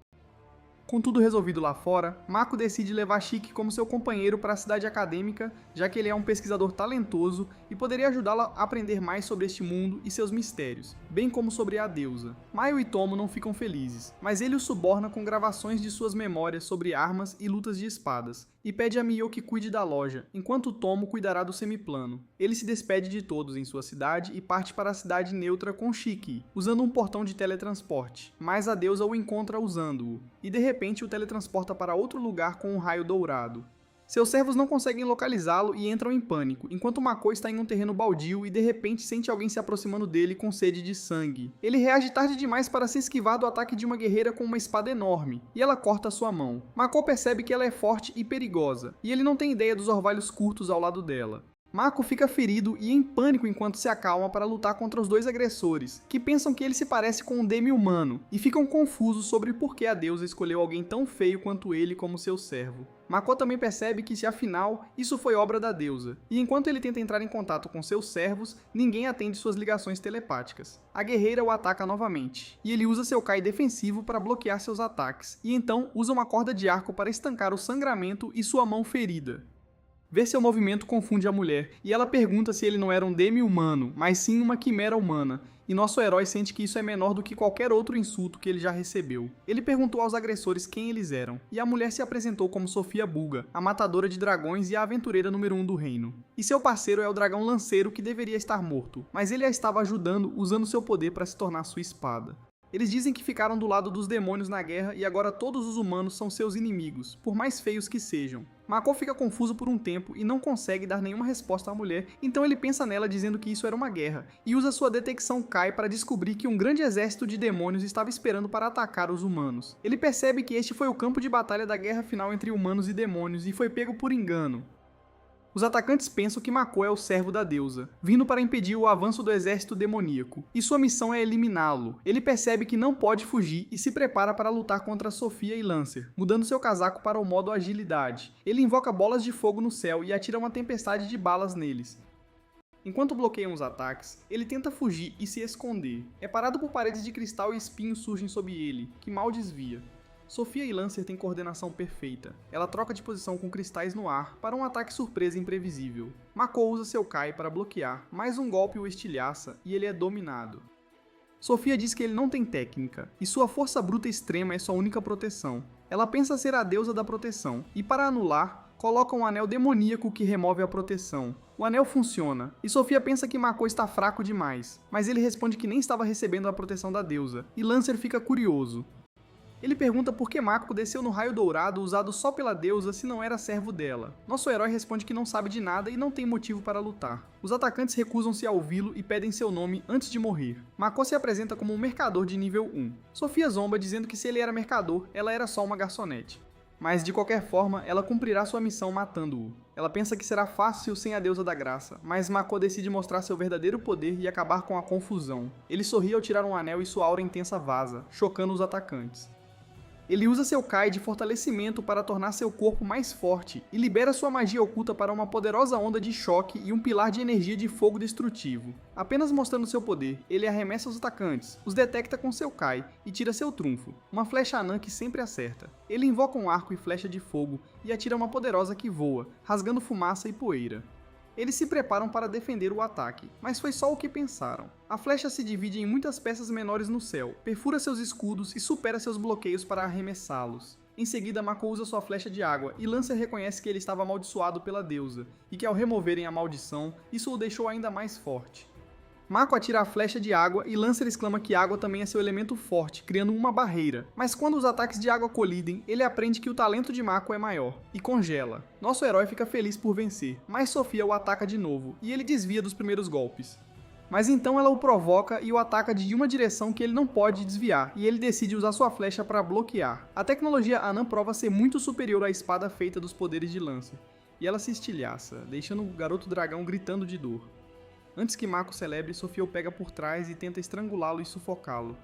Com tudo resolvido lá fora, Mako decide levar Shiki como seu companheiro para a cidade acadêmica, já que ele é um pesquisador talentoso e poderia ajudá-la a aprender mais sobre este mundo e seus mistérios, bem como sobre a deusa. Maio e Tomo não ficam felizes, mas ele o suborna com gravações de suas memórias sobre armas e lutas de espadas, e pede a Mio que cuide da loja, enquanto Tomo cuidará do semiplano. Ele se despede de todos em sua cidade e parte para a cidade neutra com Shiki, usando um portão de teletransporte, mas a deusa o encontra usando-o, e de repente o teletransporta para outro lugar com um raio dourado. Seus servos não conseguem localizá-lo e entram em pânico, enquanto Mako está em um terreno baldio e de repente sente alguém se aproximando dele com sede de sangue. Ele reage tarde demais para se esquivar do ataque de uma guerreira com uma espada enorme, e ela corta sua mão. Mako percebe que ela é forte e perigosa, e ele não tem ideia dos orvalhos curtos ao lado dela. Mako fica ferido e em pânico enquanto se acalma para lutar contra os dois agressores, que pensam que ele se parece com um demi-humano, e ficam confusos sobre por que a deusa escolheu alguém tão feio quanto ele como seu servo. Mako também percebe que, se afinal, isso foi obra da deusa, e enquanto ele tenta entrar em contato com seus servos, ninguém atende suas ligações telepáticas. A guerreira o ataca novamente, e ele usa seu Kai defensivo para bloquear seus ataques, e então usa uma corda de arco para estancar o sangramento e sua mão ferida. Ver seu movimento confunde a mulher, e ela pergunta se ele não era um demi-humano, mas sim uma quimera humana, e nosso herói sente que isso é menor do que qualquer outro insulto que ele já recebeu. Ele perguntou aos agressores quem eles eram, e a mulher se apresentou como Sofia Bulga, a matadora de dragões e a aventureira número 1 do reino. E seu parceiro é o dragão lanceiro que deveria estar morto, mas ele a estava ajudando usando seu poder para se tornar sua espada. Eles dizem que ficaram do lado dos demônios na guerra e agora todos os humanos são seus inimigos, por mais feios que sejam. Mako fica confuso por um tempo e não consegue dar nenhuma resposta à mulher, então ele pensa nela dizendo que isso era uma guerra, e usa sua detecção Kai para descobrir que um grande exército de demônios estava esperando para atacar os humanos. Ele percebe que este foi o campo de batalha da guerra final entre humanos e demônios e foi pego por engano. Os atacantes pensam que Mako é o servo da deusa, vindo para impedir o avanço do exército demoníaco, e sua missão é eliminá-lo. Ele percebe que não pode fugir e se prepara para lutar contra Sofia e Lancer, mudando seu casaco para o modo agilidade. Ele invoca bolas de fogo no céu e atira uma tempestade de balas neles. Enquanto bloqueiam os ataques, ele tenta fugir e se esconder. É parado por paredes de cristal e espinhos surgem sob ele, que mal desvia. Sofia e Lancer têm coordenação perfeita. Ela troca de posição com cristais no ar para um ataque surpresa e imprevisível. Mako usa seu Kai para bloquear, mais um golpe o estilhaça e ele é dominado. Sofia diz que ele não tem técnica, e sua força bruta extrema é sua única proteção. Ela pensa ser a deusa da proteção, e para anular, coloca um anel demoníaco que remove a proteção. O anel funciona, e Sofia pensa que Mako está fraco demais, mas ele responde que nem estava recebendo a proteção da deusa, e Lancer fica curioso. Ele pergunta por que Mako desceu no raio dourado usado só pela deusa se não era servo dela. Nosso herói responde que não sabe de nada e não tem motivo para lutar. Os atacantes recusam-se a ouvi-lo e pedem seu nome antes de morrer. Mako se apresenta como um mercador de nível 1. Sofia zomba dizendo que se ele era mercador, ela era só uma garçonete. Mas de qualquer forma, ela cumprirá sua missão matando-o. Ela pensa que será fácil sem a deusa da graça, mas Mako decide mostrar seu verdadeiro poder e acabar com a confusão. Ele sorri ao tirar um anel e sua aura intensa vaza, chocando os atacantes. Ele usa seu Kai de fortalecimento para tornar seu corpo mais forte e libera sua magia oculta para uma poderosa onda de choque e um pilar de energia de fogo destrutivo. Apenas mostrando seu poder, ele arremessa os atacantes, os detecta com seu Kai e tira seu trunfo, uma flecha anã que sempre acerta. Ele invoca um arco e flecha de fogo e atira uma poderosa que voa, rasgando fumaça e poeira. Eles se preparam para defender o ataque, mas foi só o que pensaram. A flecha se divide em muitas peças menores no céu, perfura seus escudos e supera seus bloqueios para arremessá-los. Em seguida, Mako usa sua flecha de água e Lancer reconhece que ele estava amaldiçoado pela deusa, e que ao removerem a maldição, isso o deixou ainda mais forte. Mako atira a flecha de água e Lancer exclama que água também é seu elemento forte, criando uma barreira. Mas quando os ataques de água colidem, ele aprende que o talento de Mako é maior, e congela. Nosso herói fica feliz por vencer, mas Sofia o ataca de novo, e ele desvia dos primeiros golpes. Mas então ela o provoca e o ataca de uma direção que ele não pode desviar, e ele decide usar sua flecha para bloquear. A tecnologia anã prova ser muito superior à espada feita dos poderes de Lancer, e ela se estilhaça, deixando o garoto dragão gritando de dor. Antes que Mako celebre, Sofia o pega por trás e tenta estrangulá-lo e sufocá-lo.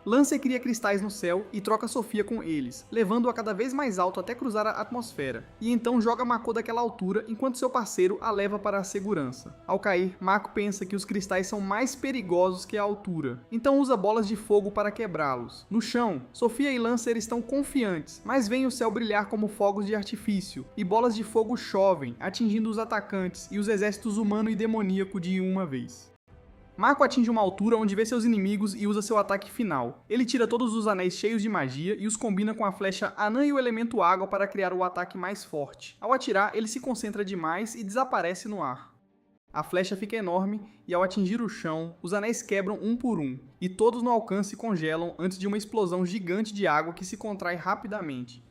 Lancer cria cristais no céu e troca Sofia com eles, levando-a cada vez mais alto até cruzar a atmosfera, e então joga Mako daquela altura enquanto seu parceiro a leva para a segurança. Ao cair, Mako pensa que os cristais são mais perigosos que a altura, então usa bolas de fogo para quebrá-los. No chão, Sofia e Lancer estão confiantes, mas veem o céu brilhar como fogos de artifício, e bolas de fogo chovem, atingindo os atacantes e os exércitos humano e demoníaco de uma vez. Mako atinge uma altura onde vê seus inimigos e usa seu ataque final. Ele tira todos os anéis cheios de magia e os combina com a flecha anã e o elemento água para criar o ataque mais forte. Ao atirar, ele se concentra demais e desaparece no ar. A flecha fica enorme e ao atingir o chão, os anéis quebram um por um, e todos no alcance congelam antes de uma explosão gigante de água que se contrai rapidamente.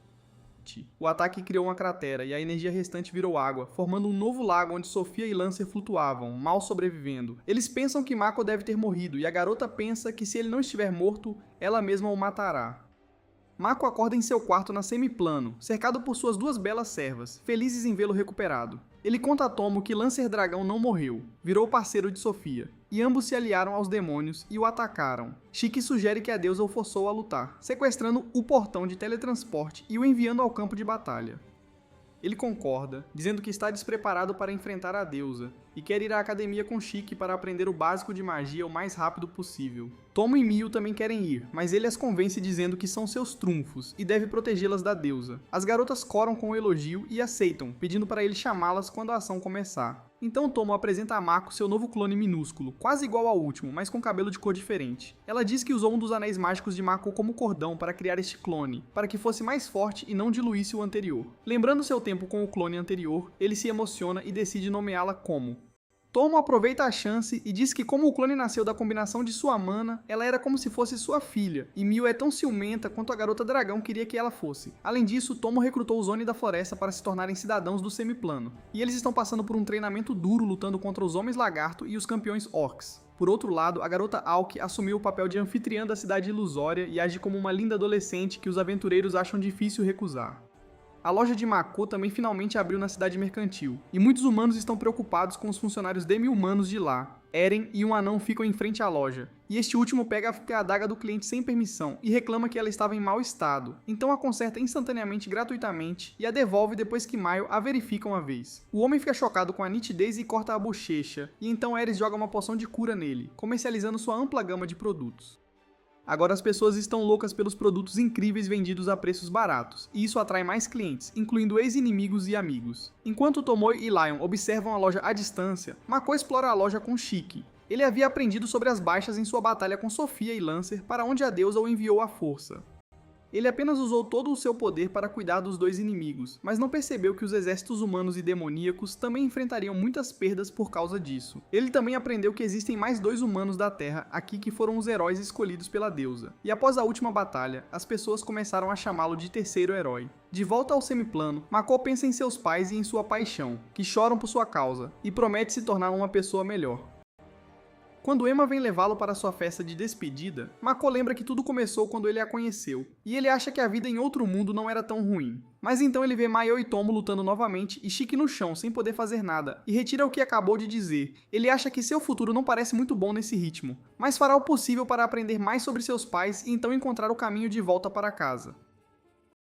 O ataque criou uma cratera e a energia restante virou água, formando um novo lago onde Sofia e Lancer flutuavam, mal sobrevivendo. Eles pensam que Mako deve ter morrido e a garota pensa que se ele não estiver morto, ela mesma o matará. Mako acorda em seu quarto na semiplano, cercado por suas duas belas servas, felizes em vê-lo recuperado. Ele conta a Tomo que Lancer Dragão não morreu, virou parceiro de Sofia, e ambos se aliaram aos demônios e o atacaram. Shiki sugere que a deusa o forçou a lutar, sequestrando o portão de teletransporte e o enviando ao campo de batalha. Ele concorda, dizendo que está despreparado para enfrentar a deusa, e quer ir à academia com Shiki para aprender o básico de magia o mais rápido possível. Tomo e Mio também querem ir, mas ele as convence dizendo que são seus trunfos e deve protegê-las da deusa. As garotas coram com o elogio e aceitam, pedindo para ele chamá-las quando a ação começar. Então Tomo apresenta a Mako seu novo clone minúsculo, quase igual ao último, mas com cabelo de cor diferente. Ela diz que usou um dos anéis mágicos de Mako como cordão para criar este clone, para que fosse mais forte e não diluísse o anterior. Lembrando seu tempo com o clone anterior, ele se emociona e decide nomeá-la como. Tomo aproveita a chance e diz que como o clone nasceu da combinação de sua mana, ela era como se fosse sua filha, e Mio é tão ciumenta quanto a garota dragão queria que ela fosse. Além disso, Tomo recrutou os Oni da floresta para se tornarem cidadãos do semiplano, e eles estão passando por um treinamento duro lutando contra os homens lagarto e os campeões orcs. Por outro lado, a garota Aoki assumiu o papel de anfitriã da cidade ilusória e age como uma linda adolescente que os aventureiros acham difícil recusar. A loja de Mako também finalmente abriu na cidade mercantil, e muitos humanos estão preocupados com os funcionários demi-humanos de lá. Eren e um anão ficam em frente à loja, e este último pega a adaga do cliente sem permissão e reclama que ela estava em mau estado, então a conserta instantaneamente gratuitamente e a devolve depois que Maio a verifica uma vez. O homem fica chocado com a nitidez e corta a bochecha, e então Ares joga uma poção de cura nele, comercializando sua ampla gama de produtos. Agora as pessoas estão loucas pelos produtos incríveis vendidos a preços baratos, e isso atrai mais clientes, incluindo ex-inimigos e amigos. Enquanto Tomoe e Lion observam a loja à distância, Mako explora a loja com Shiki. Ele havia aprendido sobre as baixas em sua batalha com Sofia e Lancer, para onde a deusa o enviou à força. Ele apenas usou todo o seu poder para cuidar dos dois inimigos, mas não percebeu que os exércitos humanos e demoníacos também enfrentariam muitas perdas por causa disso. Ele também aprendeu que existem mais 2 humanos da Terra aqui que foram os heróis escolhidos pela deusa. E após a última batalha, as pessoas começaram a chamá-lo de terceiro herói. De volta ao semiplano, Mako pensa em seus pais e em sua paixão, que choram por sua causa, e promete se tornar uma pessoa melhor. Quando Emma vem levá-lo para sua festa de despedida, Mako lembra que tudo começou quando ele a conheceu, e ele acha que a vida em outro mundo não era tão ruim. Mas então ele vê Maio e Tomo lutando novamente e Shiki no chão sem poder fazer nada, e retira o que acabou de dizer. Ele acha que seu futuro não parece muito bom nesse ritmo, mas fará o possível para aprender mais sobre seus pais e então encontrar o caminho de volta para casa.